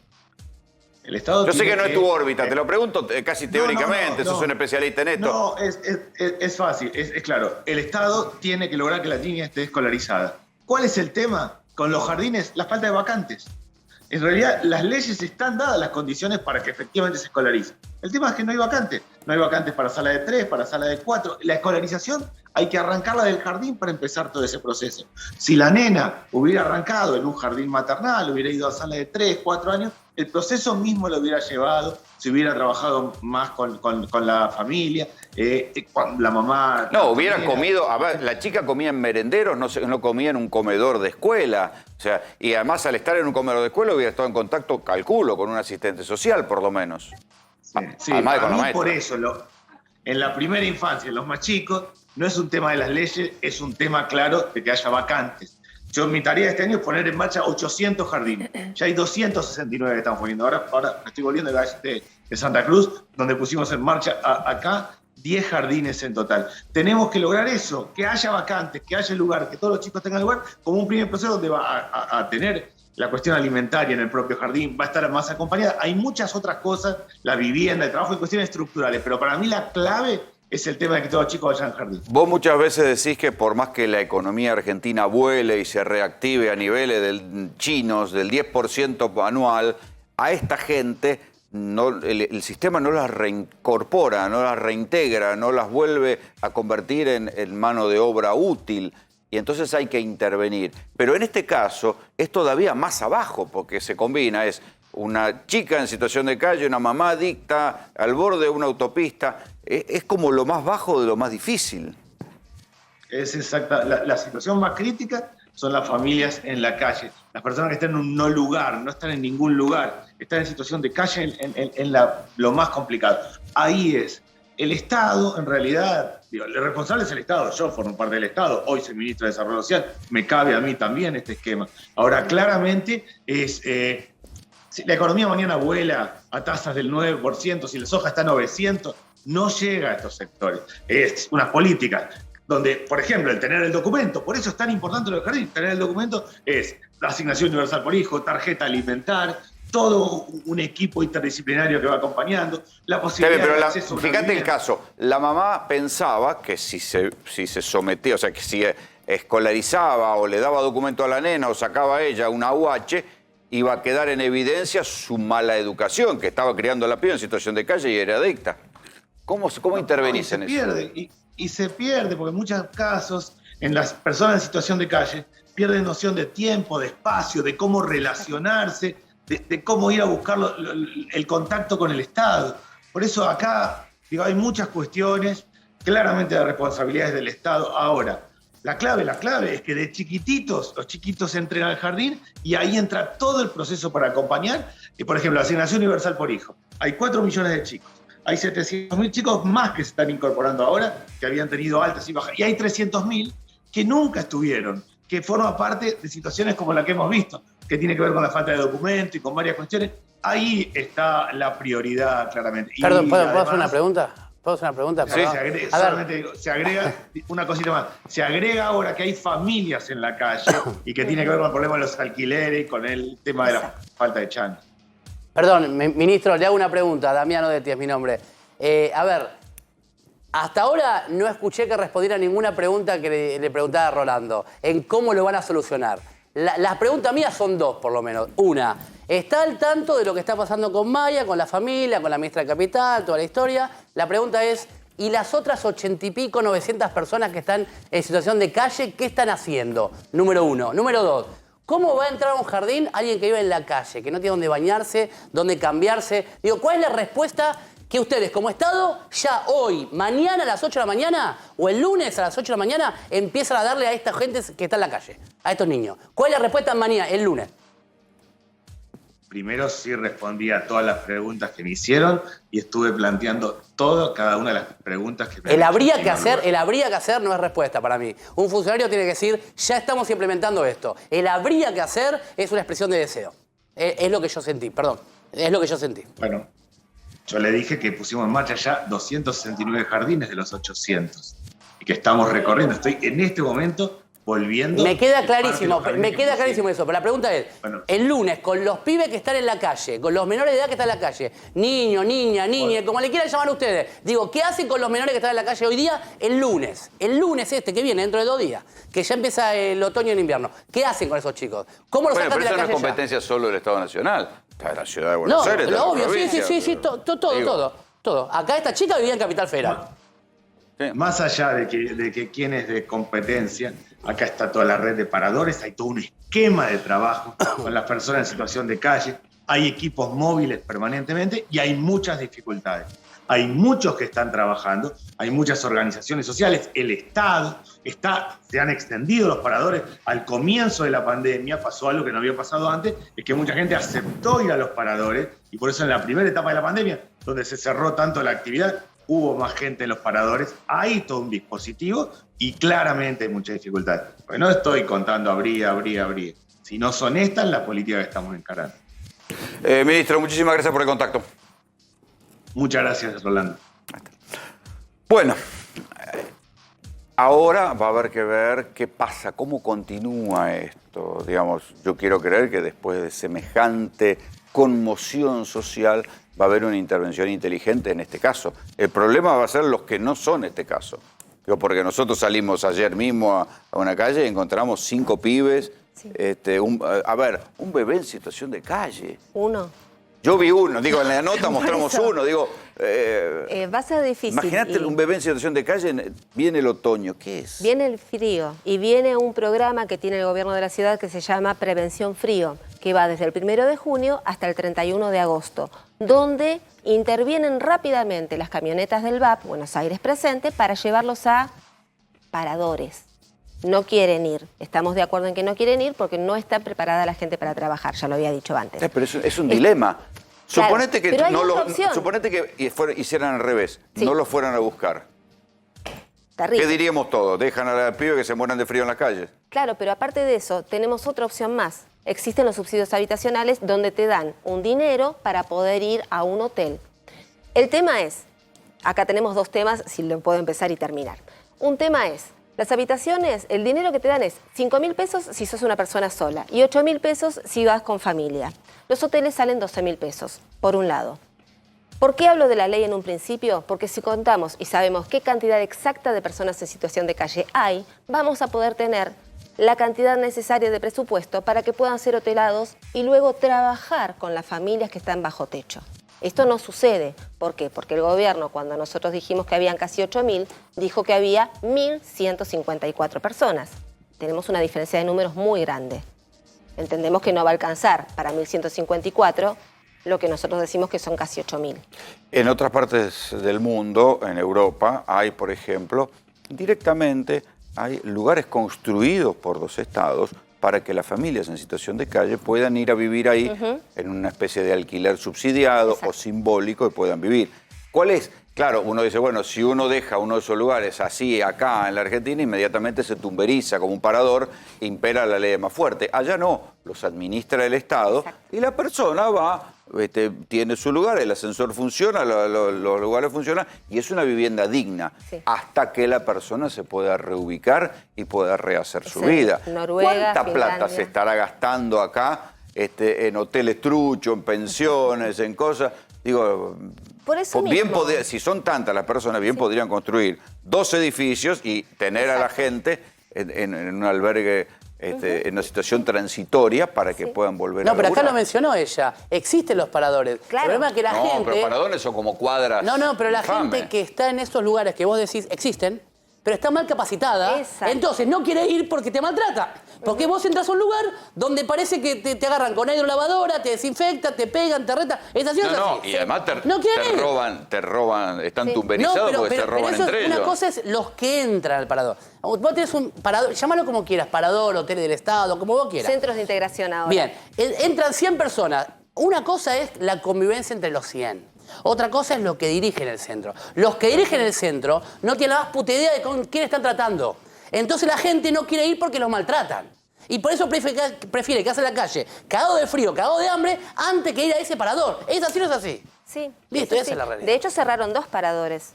El Estado Yo sé que no es tu órbita, te lo pregunto casi teóricamente, sos un especialista en esto. No, es fácil, es claro. El Estado tiene que lograr que la niña esté escolarizada. ¿Cuál es el tema con los jardines? La falta de vacantes. En realidad, las leyes están dadas las condiciones para que efectivamente se escolarice. El tema es que no hay vacantes. No hay vacantes para sala de 3, para sala de 4. La escolarización hay que arrancarla del jardín para empezar todo ese proceso. Si la nena hubiera arrancado en un jardín maternal, hubiera ido a sala de 3, 4 años, el proceso mismo lo hubiera llevado, se hubiera trabajado más con la familia, la mamá... No, hubiera comido, a ver, la chica comía en merenderos, no comía en un comedor de escuela. O sea, y además al estar en un comedor de escuela hubiera estado en contacto, calculo, con un asistente social, por lo menos. Sí, además de con la maestra. Por eso, en la primera infancia, en los más chicos, no es un tema de las leyes, es un tema claro de que haya vacantes. Mi tarea este año es poner en marcha 800 jardines. Ya hay 269 que estamos poniendo. Ahora estoy volviendo de Santa Cruz, donde pusimos en marcha acá 10 jardines en total. Tenemos que lograr eso, que haya vacantes, que haya lugar, que todos los chicos tengan lugar, como un primer proceso donde va a tener la cuestión alimentaria en el propio jardín, va a estar más acompañada. Hay muchas otras cosas, la vivienda, el trabajo y cuestiones estructurales, pero para mí la clave es el tema de que todos los chicos vayan al jardín. Vos muchas veces decís que por más que la economía argentina vuele y se reactive a niveles chinos del 10% anual, a esta gente el sistema no las reincorpora, no las reintegra, no las vuelve a convertir en mano de obra útil. Y entonces hay que intervenir. Pero en este caso es todavía más abajo porque se combina, es una chica en situación de calle, una mamá adicta al borde de una autopista. Es como lo más bajo de lo más difícil. Es exacta. La situación más crítica son las familias en la calle. Las personas que están en un no lugar, no están en ningún lugar, están en situación de calle en lo más complicado. Ahí es. El Estado, en realidad, el responsable es el Estado. Yo formo parte del Estado, hoy soy ministro de Desarrollo Social, me cabe a mí también este esquema. Ahora, claramente, si la economía mañana vuela a tasas del 9%, si la soja está a 900, no llega a estos sectores. Es una política donde, por ejemplo, el tener el documento, por eso es tan importante lo del jardín, tener el documento es la asignación universal por hijo, tarjeta alimentar, todo un equipo interdisciplinario que va acompañando, la posibilidad de acceso. Fíjate el caso, la mamá pensaba que si se sometía, o sea, que si escolarizaba o le daba documento a la nena o sacaba a ella una UH, iba a quedar en evidencia su mala educación, que estaba criando a la piba en situación de calle y era adicta. ¿Cómo intervenís en eso? Y se pierde, porque en muchos casos, en las personas en situación de calle, pierden noción de tiempo, de espacio, de cómo relacionarse, de cómo ir a buscar el contacto con el Estado. Por eso acá hay muchas cuestiones, claramente de responsabilidades del Estado. Ahora, La clave es que de chiquititos, los chiquitos entren al jardín y ahí entra todo el proceso para acompañar. Y, por ejemplo, la asignación universal por hijo. Hay 4 millones de chicos. Hay 700.000 chicos más que se están incorporando ahora, que habían tenido altas y bajas. Y hay 300.000 que nunca estuvieron, que forman parte de situaciones como la que hemos visto, que tiene que ver con la falta de documento y con varias cuestiones. Ahí está la prioridad, claramente. Perdón, ¿puedo además, hacer una pregunta? ¿Puedo hacer una pregunta? Sí, solamente digo, se agrega una cosita más. Se agrega ahora que hay familias en la calle y que tiene que ver con el problema de los alquileres y con el tema de la falta de chance. Perdón, ministro, le hago una pregunta. Damiano Detti es mi nombre. A ver, hasta ahora no escuché que respondiera ninguna pregunta que le preguntaba a Rolando en cómo lo van a solucionar. Las preguntas mías son 2, por lo menos. Una, ¿está al tanto de lo que está pasando con Maya, con la familia, con la ministra de Capital, toda la historia? La pregunta es, ¿y las otras 80 y pico, 900 personas que están en situación de calle, qué están haciendo? Número 1. Número 2, ¿cómo va a entrar a un jardín alguien que vive en la calle, que no tiene dónde bañarse, dónde cambiarse? Digo, ¿cuál es la respuesta que ustedes como Estado ya hoy, mañana a las 8 de la mañana o el lunes a las 8 de la mañana empiezan a darle a esta gente que está en la calle, a estos niños? ¿Cuál es la respuesta mañana, el lunes? Primero sí respondí a todas las preguntas que me hicieron y estuve planteando cada una de las preguntas que me el habría que hacer no es respuesta para mí. Un funcionario tiene que decir, ya estamos implementando esto. El habría que hacer es una expresión de deseo. Es lo que yo sentí, perdón. Es lo que yo sentí. Bueno, yo le dije que pusimos en marcha ya 269 jardines de los 800 y que estamos recorriendo. Estoy en este momento volviendo. Me queda clarísimo eso, pero la pregunta es, el lunes, con los pibes que están en la calle, con los menores de edad que están en la calle, niños, niñas, como le quieran llamar a ustedes, digo, ¿qué hacen con los menores que están en la calle hoy día el lunes? El lunes que viene, dentro de 2 días, que ya empieza el otoño y el invierno. ¿Qué hacen con esos chicos? ¿Cómo los sacan de la calle? Pero eso no es competencia solo del Estado Nacional. Está en la ciudad de Buenos Aires. No, obvio, sí, todo. Acá esta chica vivía en Capital Federal. Más allá de que quién es de competencia, acá está toda la red de paradores, hay todo un esquema de trabajo con las personas en situación de calle, hay equipos móviles permanentemente y hay muchas dificultades. Hay muchos que están trabajando, hay muchas organizaciones sociales, el Estado se han extendido los paradores. Al comienzo de la pandemia pasó algo que no había pasado antes, es que mucha gente aceptó ir a los paradores y por eso en la primera etapa de la pandemia, donde se cerró tanto la actividad, hubo más gente en los paradores, hay todo un dispositivo y claramente hay muchas dificultades. Porque no estoy contando habría. Si no son estas las políticas que estamos encarando. Ministro, muchísimas gracias por el contacto. Muchas gracias, Rolando. Bueno, ahora va a haber que ver qué pasa, cómo continúa esto. Digamos, yo quiero creer que después de semejante conmoción social va a haber una intervención inteligente en este caso. El problema va a ser los que no son este caso. Digo, porque nosotros salimos ayer mismo a una calle y encontramos 5 pibes, sí. Un bebé en situación de calle. Uno. Yo vi uno, digo, en la nota mostramos uno, digo... va a ser difícil. Imagínate un bebé en situación de calle, viene el otoño, ¿qué es? Viene el frío y viene un programa que tiene el gobierno de la ciudad que se llama Prevención Frío, que va desde el 1 de junio hasta el 31 de agosto, donde intervienen rápidamente las camionetas del VAP, Buenos Aires Presente, para llevarlos a paradores. No quieren ir. Estamos de acuerdo en que no quieren ir porque no está preparada la gente para trabajar, ya lo había dicho antes. Pero es un dilema. Claro, suponete que suponete que hicieran al revés, sí. No lo fueran a buscar. Terrible. ¿Qué diríamos todos? ¿Dejan a los pibes que se mueran de frío en las calles? Claro, pero aparte de eso, tenemos otra opción más. Existen los subsidios habitacionales donde te dan un dinero para poder ir a un hotel. El tema es, acá tenemos 2 temas, si lo puedo empezar y terminar. Un tema es, las habitaciones, el dinero que te dan es 5.000 pesos si sos una persona sola y 8.000 pesos si vas con familia. Los hoteles salen 12.000 pesos, por un lado. ¿Por qué hablo de la ley en un principio? Porque si contamos y sabemos qué cantidad exacta de personas en situación de calle hay, vamos a poder tener la cantidad necesaria de presupuesto para que puedan ser hotelados y luego trabajar con las familias que están bajo techo. Esto no sucede. ¿Por qué? Porque el gobierno, cuando nosotros dijimos que habían casi 8.000, dijo que había 1.154 personas. Tenemos una diferencia de números muy grande. Entendemos que no va a alcanzar para 1.154 lo que nosotros decimos que son casi 8.000. En otras partes del mundo, en Europa, hay, por ejemplo, directamente hay lugares construidos por los estados para que las familias en situación de calle puedan ir a vivir ahí en una especie de alquiler subsidiado o simbólico y puedan vivir. ¿Cuál es? Claro, uno dice, bueno, si uno deja uno de esos lugares así acá en la Argentina, inmediatamente se tumberiza como un parador, impera la ley más fuerte. Allá no, los administra el Estado y la persona va, tiene su lugar, el ascensor funciona, los lugares funcionan y es una vivienda digna hasta que la persona se pueda reubicar y pueda rehacer su vida. Noruega, ¿Cuánta plata Finlandia se estará gastando acá en hoteles truchos, en pensiones, en cosas? Digo, por eso bien mismo. si son tantas las personas, bien podrían construir 2 edificios y tener a la gente en un albergue, en una situación transitoria para que puedan volver a No, pero acá laburar. lo mencionó ella. Existen los paradores. Claro. El problema es que la gente... No, pero paradores son como cuadras. No, pero la infames. gente que está en esos lugares que vos decís existen, pero está mal capacitada, entonces no quiere ir porque te maltrata. Porque vos entras a un lugar donde parece que te agarran con hidrolavadora, te desinfectan, te pegan, te retan. ¿Es así o es así? Y además No quieren ir. te roban, están tumberizados porque se roban eso entre ellos. Una cosa es los que entran al parador. Vos tenés un parador, llámalo como quieras, parador, hotel del Estado, como vos quieras. Centros de integración ahora. Bien, entran 100 personas. Una cosa es la convivencia entre los 100. Otra cosa es lo que dirigen el centro. Los que dirigen el centro no tienen la más puta idea de con quién están tratando. Entonces la gente no quiere ir porque los maltratan. Y por eso prefiere quedarse en la calle, cagado de frío, cagado de hambre, antes que ir a ese parador. ¿Es así o no es así? Sí. Listo, esa es la realidad. De hecho, cerraron 2 paradores.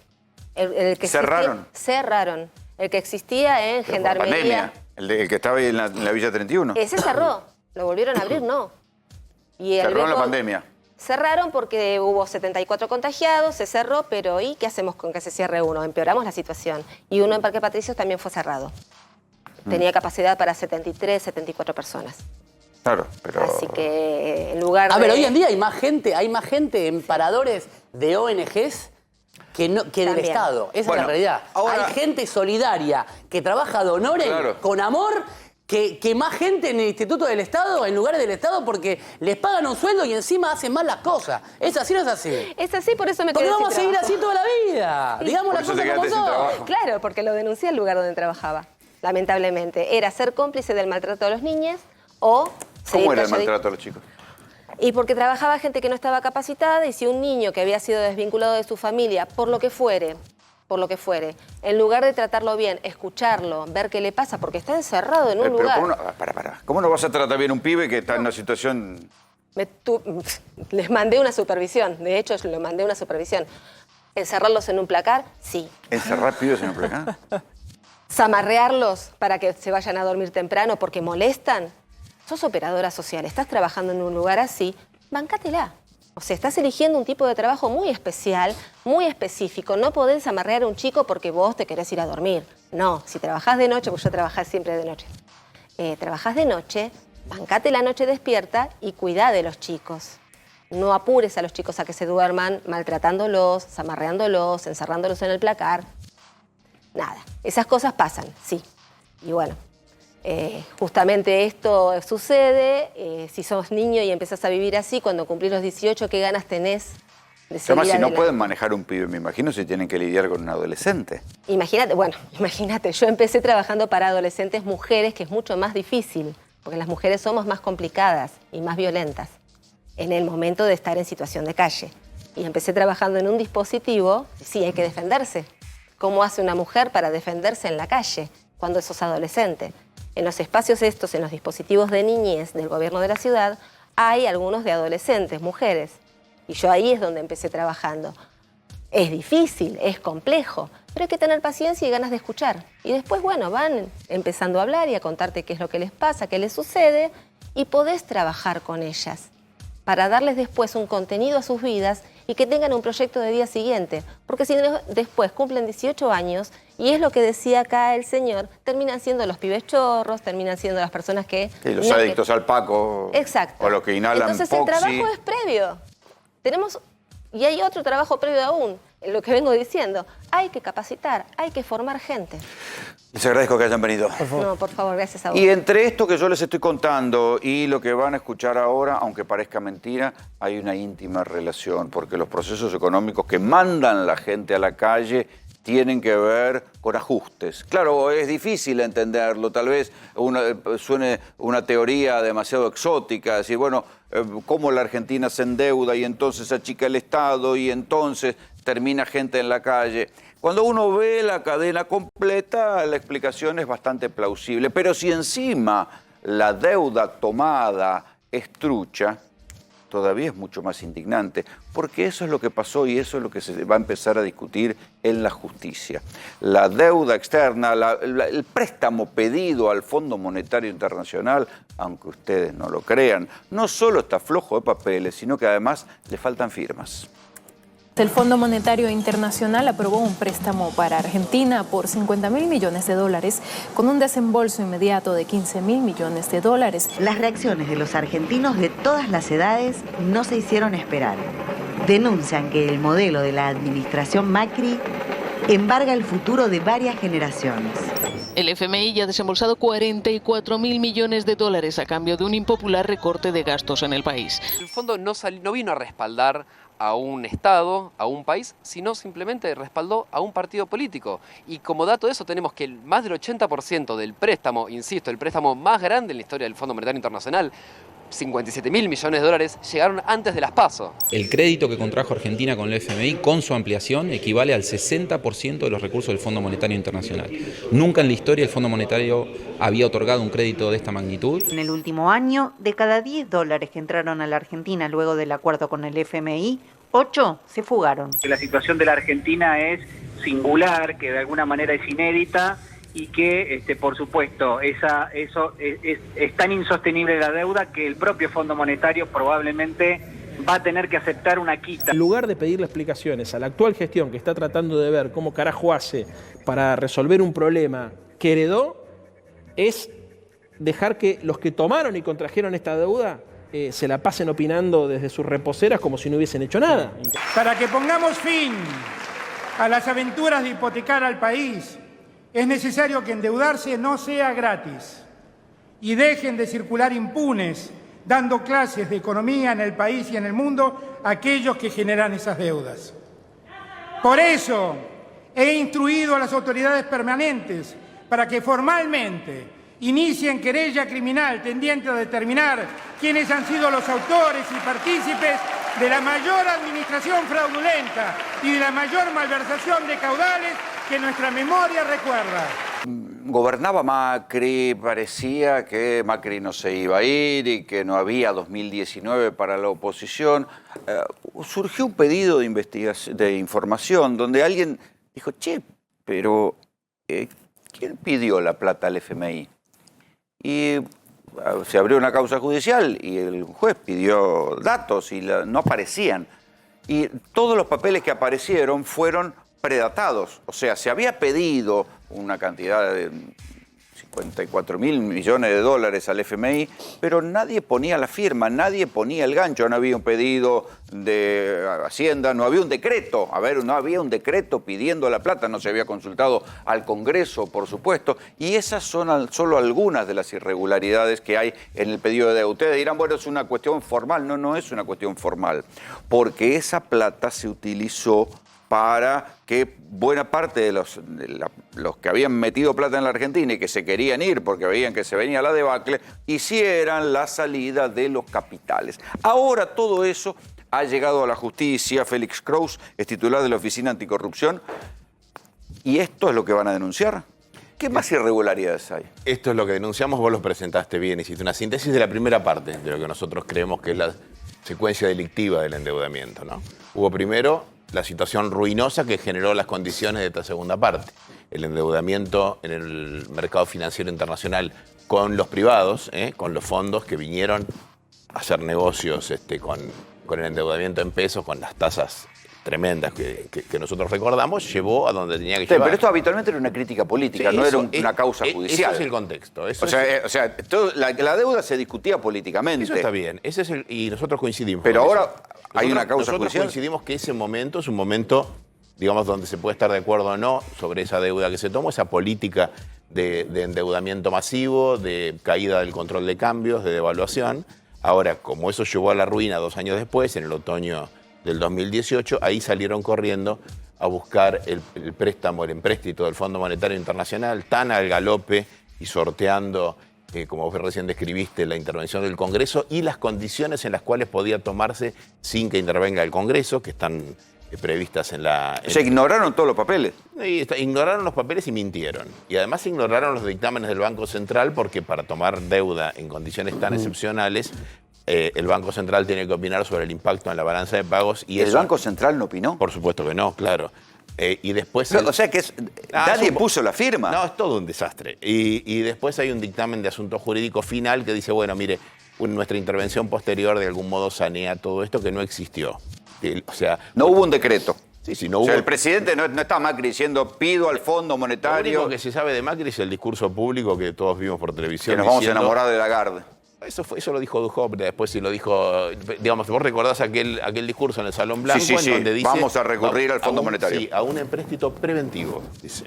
El que ¿Cerraron? Cerraron. El que existía en Pero por Gendarmería. pandemia, el que estaba ahí en la Villa 31. Ese cerró. Lo volvieron a abrir, no. Y Cerró en la Greco- pandemia. Cerraron porque hubo 74 contagiados, se cerró, pero ¿y qué hacemos con que se cierre uno? Empeoramos la situación. Y uno en Parque Patricios también fue cerrado. Tenía capacidad para 73, 74 personas. Claro, pero... Así que en lugar A de... ver, hoy en día hay más gente en paradores de ONGs que del También. Estado. Esa Bueno, es la realidad. ahora- Hay gente solidaria que trabaja de honores, con amor, que más gente en el Instituto del Estado, en lugares del Estado, porque les pagan un sueldo y encima hacen mal las cosas. ¿Es así o no es así? Es así, por eso me Porque quedé vamos a sin seguir trabajo. así toda la vida. Digamos las cosas como son. Claro, porque lo denuncié al lugar donde trabajaba, lamentablemente. Era ser cómplice del maltrato de los niños o... ¿Cómo era el seguir maltrato a los chicos? Y porque trabajaba gente que no estaba capacitada y si un niño que había sido desvinculado de su familia, por lo que fuere, en lugar de tratarlo bien, escucharlo, ver qué le pasa, porque está encerrado en un Pero lugar. ¿cómo no vas a tratar bien a un pibe que está en una situación... Les mandé una supervisión, de hecho lo mandé una supervisión. ¿Encerrarlos en un placar? Sí. ¿Encerrar pibes en un placar? ¿Zamarrearlos para que se vayan a dormir temprano porque molestan? Sos operadora social, estás trabajando en un lugar así, bancátela. O sea, estás eligiendo un tipo de trabajo muy especial, muy específico. No podés amarrear a un chico porque vos te querés ir a dormir. No, si trabajás de noche, pues yo trabajé siempre de noche. Trabajás de noche, bancate la noche despierta y cuidá de los chicos. No apures a los chicos a que se duerman maltratándolos, zamarreándolos, encerrándolos en el placar. Nada, esas cosas pasan, sí. Y bueno, justamente esto sucede. Si sos niño y empezás a vivir así, cuando cumplís los 18, ¿qué ganas tenés de seguir Además, si no adelante? pueden manejar un pibe, me imagino si tienen que lidiar con un adolescente. Imagínate, yo empecé trabajando para adolescentes mujeres, que es mucho más difícil, porque las mujeres somos más complicadas y más violentas en el momento de estar en situación de calle. Y empecé trabajando en un dispositivo, sí, hay que defenderse. ¿Cómo hace una mujer para defenderse en la calle cuando sos adolescente? En los espacios estos, en los dispositivos de niñez del gobierno de la ciudad, hay algunos de adolescentes, mujeres. Y yo ahí es donde empecé trabajando. Es difícil, es complejo, pero hay que tener paciencia y ganas de escuchar. Y después, bueno, van empezando a hablar y a contarte qué es lo que les pasa, qué les sucede, y podés trabajar con ellas para darles después un contenido a sus vidas y que tengan un proyecto de día siguiente. Porque si no, después cumplen 18 años, y es lo que decía acá el señor, terminan siendo los pibes chorros, terminan siendo las personas que... Sí, los adictos al paco. Exacto. O los que inhalan Entonces Poxy. el trabajo es previo. Y hay otro trabajo previo aún, en lo que vengo diciendo. Hay que capacitar, hay que formar gente. Les agradezco que hayan venido. No, por favor, gracias a vos. Y entre esto que yo les estoy contando y lo que van a escuchar ahora, aunque parezca mentira, hay una íntima relación, porque los procesos económicos que mandan la gente a la calle tienen que ver con ajustes. Claro, es difícil entenderlo, tal vez suene una teoría demasiado exótica, decir, bueno, cómo la Argentina se endeuda y entonces achica el Estado y entonces termina gente en la calle. Cuando uno ve la cadena completa, la explicación es bastante plausible, pero si encima la deuda tomada es trucha, todavía es mucho más indignante, porque eso es lo que pasó y eso es lo que se va a empezar a discutir en la justicia. La deuda externa, el préstamo pedido al Fondo Monetario Internacional, aunque ustedes no lo crean, no solo está flojo de papeles, sino que además le faltan firmas. El Fondo Monetario Internacional aprobó un préstamo para Argentina por $50.000 millones, con un desembolso inmediato de $15.000 millones. Las reacciones de los argentinos de todas las edades no se hicieron esperar. Denuncian que el modelo de la administración Macri embarga el futuro de varias generaciones. El FMI ya ha desembolsado $44.000 millones a cambio de un impopular recorte de gastos en el país. El fondo no vino a respaldar a un Estado, a un país, sino simplemente respaldó a un partido político. Y como dato de eso tenemos que más del 80% del préstamo, insisto, el préstamo más grande en la historia del Fondo Monetario Internacional, $57.000 millones, llegaron antes de las PASO. El crédito que contrajo Argentina con el FMI, con su ampliación, equivale al 60% de los recursos del Fondo Monetario Internacional. Nunca en la historia el Fondo Monetario había otorgado un crédito de esta magnitud. En el último año, de cada $10 que entraron a la Argentina luego del acuerdo con el FMI, 8 se fugaron. La situación de la Argentina es singular, que de alguna manera es inédita, y que, por supuesto, es tan insostenible la deuda que el propio Fondo Monetario probablemente va a tener que aceptar una quita. En lugar de pedirle explicaciones a la actual gestión que está tratando de ver cómo carajo hace para resolver un problema que heredó, es dejar que los que tomaron y contrajeron esta deuda se la pasen opinando desde sus reposeras como si no hubiesen hecho nada. Para que pongamos fin a las aventuras de hipotecar al país, es necesario que endeudarse no sea gratis y dejen de circular impunes dando clases de economía en el país y en el mundo a aquellos que generan esas deudas. Por eso he instruido a las autoridades permanentes para que formalmente inicien querella criminal tendiente a determinar quiénes han sido los autores y partícipes de la mayor administración fraudulenta y de la mayor malversación de caudales que nuestra memoria recuerda. Gobernaba Macri, parecía que Macri no se iba a ir y que no había 2019 para la oposición. Surgió un pedido de investigación, de información, donde alguien dijo, che, pero ¿quién pidió la plata al FMI? Y se abrió una causa judicial y el juez pidió datos y no aparecían. Y todos los papeles que aparecieron fueron predatados, o sea, se había pedido una cantidad de $54.000 millones al FMI, pero nadie ponía la firma, nadie ponía el gancho, no había un pedido de Hacienda, no había un decreto, no había un decreto pidiendo la plata, no se había consultado al Congreso, por supuesto, y esas son solo algunas de las irregularidades que hay en el pedido de deuda. Ustedes dirán, bueno, es una cuestión formal. No, no es una cuestión formal, porque esa plata se utilizó para que buena parte de los que habían metido plata en la Argentina y que se querían ir porque veían que se venía la debacle, hicieran la salida de los capitales. Ahora todo eso ha llegado a la justicia. Félix Kraus es titular de la Oficina Anticorrupción. ¿Y esto es lo que van a denunciar? ¿Qué más irregularidades hay? Esto es lo que denunciamos, vos lo presentaste bien, hiciste una síntesis de la primera parte de lo que nosotros creemos que es la secuencia delictiva del endeudamiento, ¿no? Hubo primero la situación ruinosa que generó las condiciones de esta segunda parte. El endeudamiento en el mercado financiero internacional con los privados, con los fondos que vinieron a hacer negocios con el endeudamiento en pesos, con las tasas tremendas que nosotros recordamos, llevó a donde tenía que llevar. Pero esto habitualmente era una crítica política, no era una causa judicial. Eso es el contexto. La deuda se discutía políticamente. Eso está bien, y nosotros coincidimos. Pero ahora hay una causa judicial. Nosotros coincidimos que ese momento es un momento, digamos, donde se puede estar de acuerdo o no sobre esa deuda que se tomó, esa política de endeudamiento masivo, de caída del control de cambios, de devaluación. Ahora, como eso llevó a la ruina 2 años después, en el otoño del 2018, ahí salieron corriendo a buscar el préstamo, el empréstito del Fondo Monetario Internacional, tan al galope y sorteando, como vos recién describiste, la intervención del Congreso y las condiciones en las cuales podía tomarse sin que intervenga el Congreso, que están previstas en la... O sea, ignoraron todos los papeles. Ignoraron los papeles y mintieron. Y además ignoraron los dictámenes del Banco Central porque para tomar deuda en condiciones tan excepcionales, el Banco Central tiene que opinar sobre el impacto en la balanza de pagos. Y ¿El Banco Central no opinó? Por supuesto que no, claro. Y después... O sea que nadie puso la firma. No, es todo un desastre. Y después hay un dictamen de asunto jurídico final que dice, bueno, mire, nuestra intervención posterior de algún modo sanea todo esto que no existió. O sea, no hubo un decreto. Sí, no hubo. O sea, el presidente no está Macri diciendo pido al Fondo Monetario. Lo único que se sabe de Macri es el discurso público que todos vimos por televisión. Que nos vamos a enamorar de Lagarde. Eso lo dijo Duhop, después sí lo dijo, digamos, vos recordás aquel discurso en el Salón Blanco sí, donde dice... Vamos a recurrir al Fondo Monetario. Sí, a un empréstito preventivo, dice.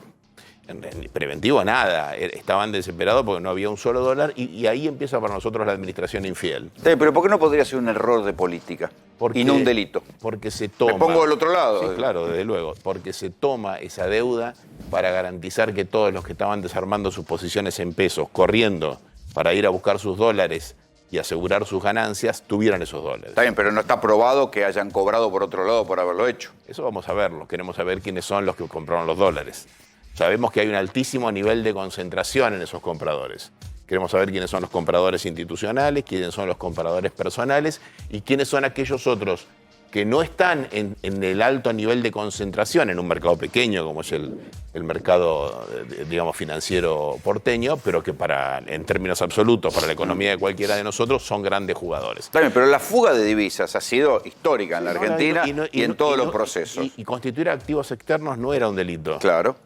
Preventivo nada, estaban desesperados porque no había un solo dólar y ahí empieza para nosotros la administración infiel. Pero ¿por qué no podría ser un error de política y no un delito? Porque se toma... Me pongo del otro lado. Sí, claro, desde luego. Porque se toma esa deuda para garantizar que todos los que estaban desarmando sus posiciones en pesos, corriendo para ir a buscar sus dólares y asegurar sus ganancias, tuvieran esos dólares. Está bien, pero no está probado que hayan cobrado por otro lado por haberlo hecho. Eso vamos a verlo. Queremos saber quiénes son los que compraron los dólares. Sabemos que hay un altísimo nivel de concentración en esos compradores. Queremos saber quiénes son los compradores institucionales, quiénes son los compradores personales y quiénes son aquellos otros que no están en el alto nivel de concentración en un mercado pequeño como es el mercado, digamos, financiero porteño, pero que en términos absolutos para la economía de cualquiera de nosotros son grandes jugadores. Está bien, pero la fuga de divisas ha sido histórica en la Argentina y en todos los procesos. Y constituir activos externos no era un delito. Claro.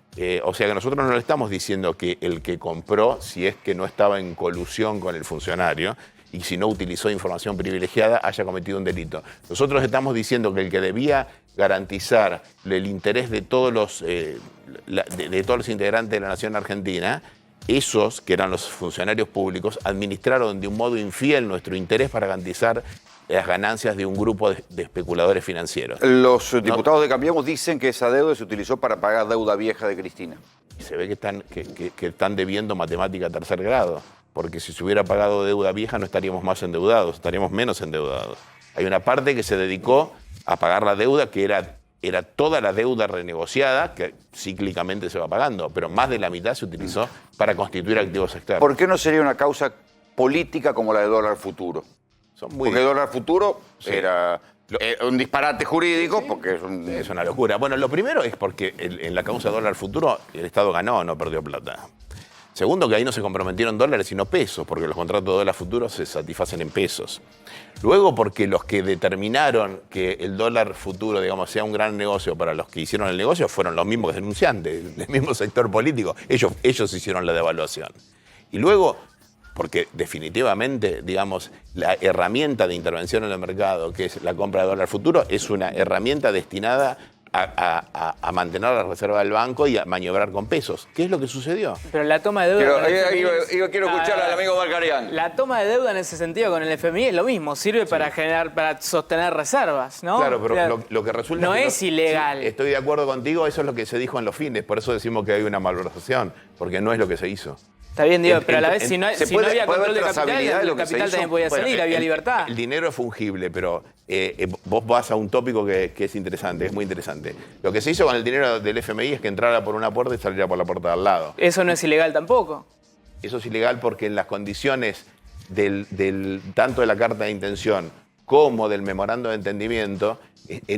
O sea que nosotros no le estamos diciendo que el que compró, si es que no estaba en colusión con el funcionario, y si no utilizó información privilegiada, haya cometido un delito. Nosotros estamos diciendo que el que debía garantizar el interés de todos los integrantes de la nación argentina, esos que eran los funcionarios públicos, administraron de un modo infiel nuestro interés para garantizar las ganancias de un grupo de especuladores financieros. Los diputados de Cambiemos dicen que esa deuda se utilizó para pagar deuda vieja de Cristina. Y se ve que están debiendo matemática a tercer grado. Porque si se hubiera pagado deuda vieja no estaríamos más endeudados, estaríamos menos endeudados. Hay una parte que se dedicó a pagar la deuda, que era toda la deuda renegociada, que cíclicamente se va pagando, pero más de la mitad se utilizó para constituir activos externos. ¿Por qué no sería una causa política como la de dólar futuro? Porque dólar futuro era un disparate jurídico, porque es una locura. Bueno, lo primero es porque en la causa dólar futuro el Estado ganó, no perdió plata. Segundo, que ahí no se comprometieron dólares sino pesos, porque los contratos de dólar futuro se satisfacen en pesos. Luego, porque los que determinaron que el dólar futuro, digamos, sea un gran negocio para los que hicieron el negocio fueron los mismos denunciantes, el mismo sector político. Ellos hicieron la devaluación. Y luego, porque definitivamente, digamos, la herramienta de intervención en el mercado, que es la compra de dólar futuro, es una herramienta destinada a mantener la reserva del banco y a maniobrar con pesos. ¿Qué es lo que sucedió? Pero la toma de deuda... Quiero escuchar al amigo Balcarián. La toma de deuda en ese sentido con el FMI es lo mismo, sirve para sostener reservas, ¿no? Claro, pero lo que resulta... No es ilegal. Sí, estoy de acuerdo contigo, eso es lo que se dijo en los fines, por eso decimos que hay una malversación, porque no es lo que se hizo. Está bien, Diego, pero a la vez si no había control de capital, el capital también podía salir, había libertad. El dinero es fungible, pero vos vas a un tópico que es interesante, es muy interesante. Lo que se hizo con el dinero del FMI es que entrara por una puerta y saliera por la puerta de al lado. Eso no es ilegal tampoco. Eso es ilegal porque en las condiciones tanto de la carta de intención como del memorando de entendimiento,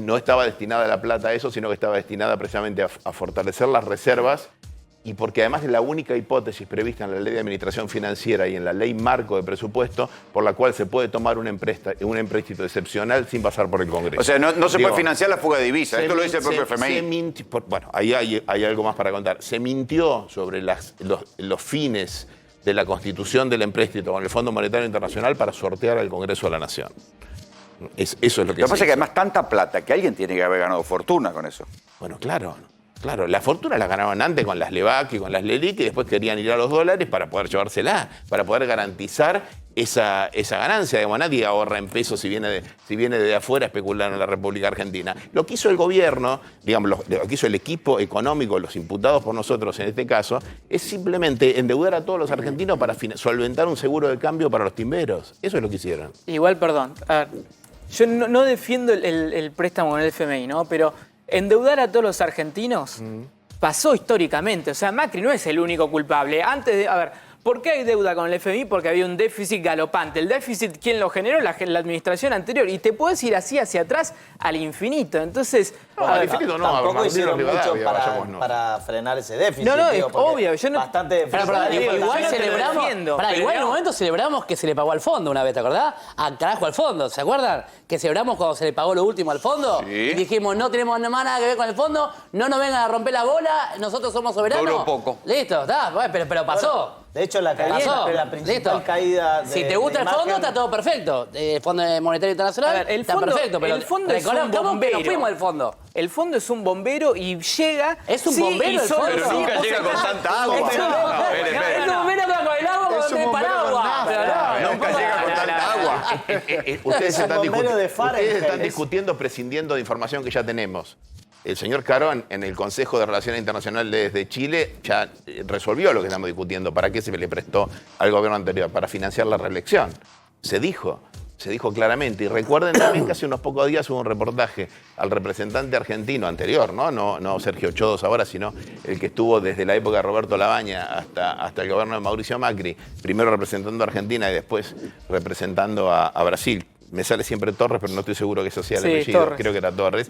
no estaba destinada la plata a eso, sino que estaba destinada precisamente a fortalecer las reservas. Y porque además es la única hipótesis prevista en la Ley de Administración Financiera y en la Ley Marco de Presupuesto por la cual se puede tomar un empréstito excepcional sin pasar por el Congreso. O sea, no se puede financiar la fuga de divisas. Esto lo dice el propio FMI. Bueno, ahí hay algo más para contar. Se mintió sobre los fines de la constitución del empréstito con el Fondo Monetario Internacional para sortear al Congreso de la Nación. Eso es lo que Lo que pasa es que además tanta plata que alguien tiene que haber ganado fortuna con eso. Bueno, claro. Claro, la fortuna la ganaban antes con las LEVAC y con las LELIC y después querían ir a los dólares para poder llevársela, para poder garantizar esa ganancia. Digamos, nadie ahorra en pesos si viene de afuera a especular en la República Argentina. Lo que hizo el gobierno, digamos, lo que hizo el equipo económico, los imputados por nosotros en este caso, es simplemente endeudar a todos los argentinos para solventar un seguro de cambio para los timberos. Eso es lo que hicieron. Igual, perdón, a ver, yo no defiendo el préstamo con el FMI, ¿no? Pero endeudar a todos los argentinos pasó históricamente. O sea, Macri no es el único culpable. Antes de, a ver, ¿por qué hay deuda con el FMI? Porque había un déficit galopante. El déficit, ¿quién lo generó? La administración anterior. Y te puedes ir así hacia atrás al infinito. Entonces... al infinito no, tampoco hicieron mucho para frenar ese déficit. No, es obvio. Yo no, bastante... Igual celebramos... igual en un momento celebramos que se le pagó al fondo una vez, ¿te acordás? Carajo al fondo, ¿se acuerdan? Que celebramos cuando se le pagó lo último al fondo. Sí. Y dijimos, no tenemos nada que ver con el fondo, no nos vengan a romper la bola, nosotros somos soberanos. Duró poco. Listo, está, pero pasó. De hecho, la principal caída de... Si te gusta el fondo, está todo perfecto. El Fondo Monetario Internacional está perfecto, pero el fondo es un bombero. Que nos fuimos del fondo. El fondo es un bombero y llega... ¿Es un bombero el fondo? Pero nunca llega con tanta agua. Es un bombero con el agua cuando tiene paraguas. Nunca llega con tanta agua. Ustedes están discutiendo prescindiendo de información que ya tenemos. El señor Carón, en el Consejo de Relaciones Internacionales de Chile, ya resolvió lo que estamos discutiendo. ¿Para qué se le prestó al gobierno anterior? Para financiar la reelección. Se dijo claramente. Y recuerden también que hace unos pocos días hubo un reportaje al representante argentino anterior, no Sergio Chodos ahora, sino el que estuvo desde la época de Roberto Labaña hasta el gobierno de Mauricio Macri, primero representando a Argentina y después representando a Brasil. Me sale siempre Torres, pero no estoy seguro que eso sea el apellido. Torres. Creo que era Torres.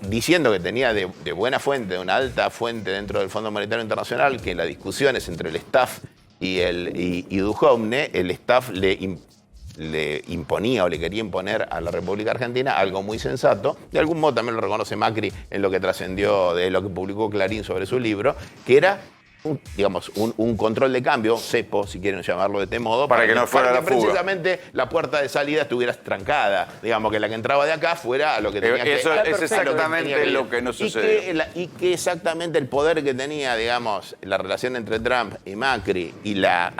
Diciendo que tenía de buena fuente, de una alta fuente dentro del Fondo Monetario Internacional, que en las discusiones entre el staff y Duhovne, el staff le imponía o le quería imponer a la República Argentina algo muy sensato. De algún modo también lo reconoce Macri en lo que trascendió de lo que publicó Clarín sobre su libro, que era un control de cambio, cepo, si quieren llamarlo de este modo, para que no fuera la fuga. Precisamente la puerta de salida estuviera trancada, digamos, que la que entraba de acá fuera a lo que tenía que ir. Eso es exactamente lo que no sucedió. Y que exactamente el poder que tenía, digamos, la relación entre Trump y Macri y la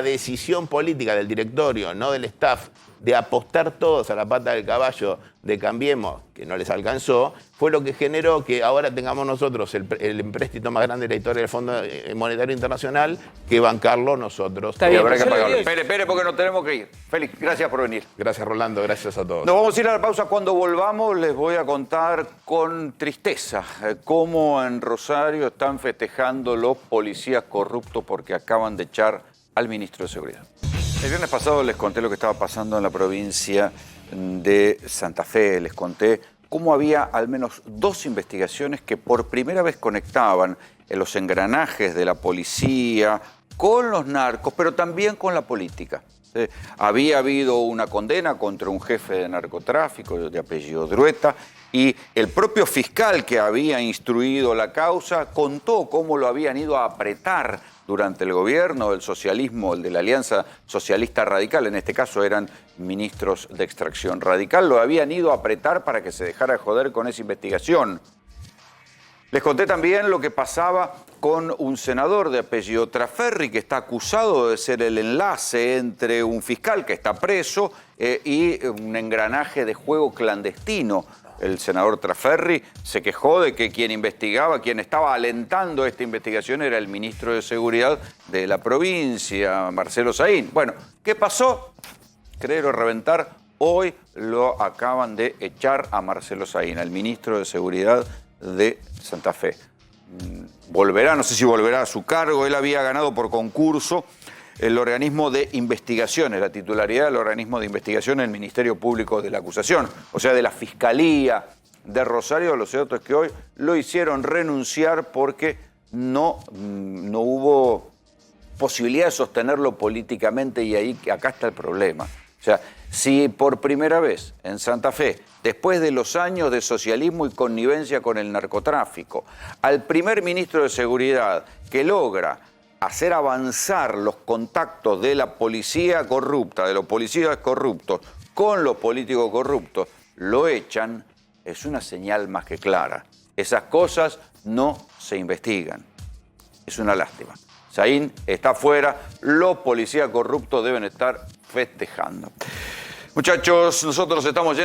decisión política del directorio, no del staff, de apostar todos a la pata del caballo de Cambiemos, que no les alcanzó, fue lo que generó que ahora tengamos nosotros el empréstito más grande de la historia del Fondo Monetario Internacional, que bancarlo nosotros. Está bien, habrá que pagarlo. Espere, porque nos tenemos que ir. Félix, gracias por venir. Gracias, Rolando, gracias a todos. Nos vamos a ir a la pausa. Cuando volvamos les voy a contar con tristeza cómo en Rosario están festejando los policías corruptos porque acaban de echar al ministro de Seguridad. El viernes pasado les conté lo que estaba pasando en la provincia de Santa Fe. Les conté cómo había al menos 2 investigaciones que por primera vez conectaban los engranajes de la policía con los narcos, pero también con la política. Había habido una condena contra un jefe de narcotráfico de apellido Drueta y el propio fiscal que había instruido la causa contó cómo lo habían ido a apretar durante el gobierno del socialismo, el de la Alianza Socialista Radical, en este caso eran ministros de extracción radical, lo habían ido a apretar para que se dejara de joder con esa investigación. Les conté también lo que pasaba con un senador de apellido Traferri que está acusado de ser el enlace entre un fiscal que está preso y un engranaje de juego clandestino. El senador Traferri se quejó de que quien investigaba, quien estaba alentando esta investigación era el ministro de Seguridad de la provincia, Marcelo Saín. Bueno, ¿qué pasó? Creer o reventar, hoy lo acaban de echar a Marcelo Saín, al ministro de Seguridad de Santa Fe. Volverá, no sé si volverá a su cargo, él había ganado por concurso el organismo de investigaciones, la titularidad del organismo de investigación en el Ministerio Público de la Acusación, o sea, de la Fiscalía de Rosario. Lo cierto es que hoy lo hicieron renunciar porque no hubo posibilidad de sostenerlo políticamente y acá está el problema. O sea, si por primera vez en Santa Fe, después de los años de socialismo y connivencia con el narcotráfico, al primer ministro de Seguridad que logra hacer avanzar los contactos de la policía corrupta, de los policías corruptos, con los políticos corruptos, lo echan, es una señal más que clara. Esas cosas no se investigan. Es una lástima. Saín está fuera, los policías corruptos deben estar festejando. Muchachos, nosotros estamos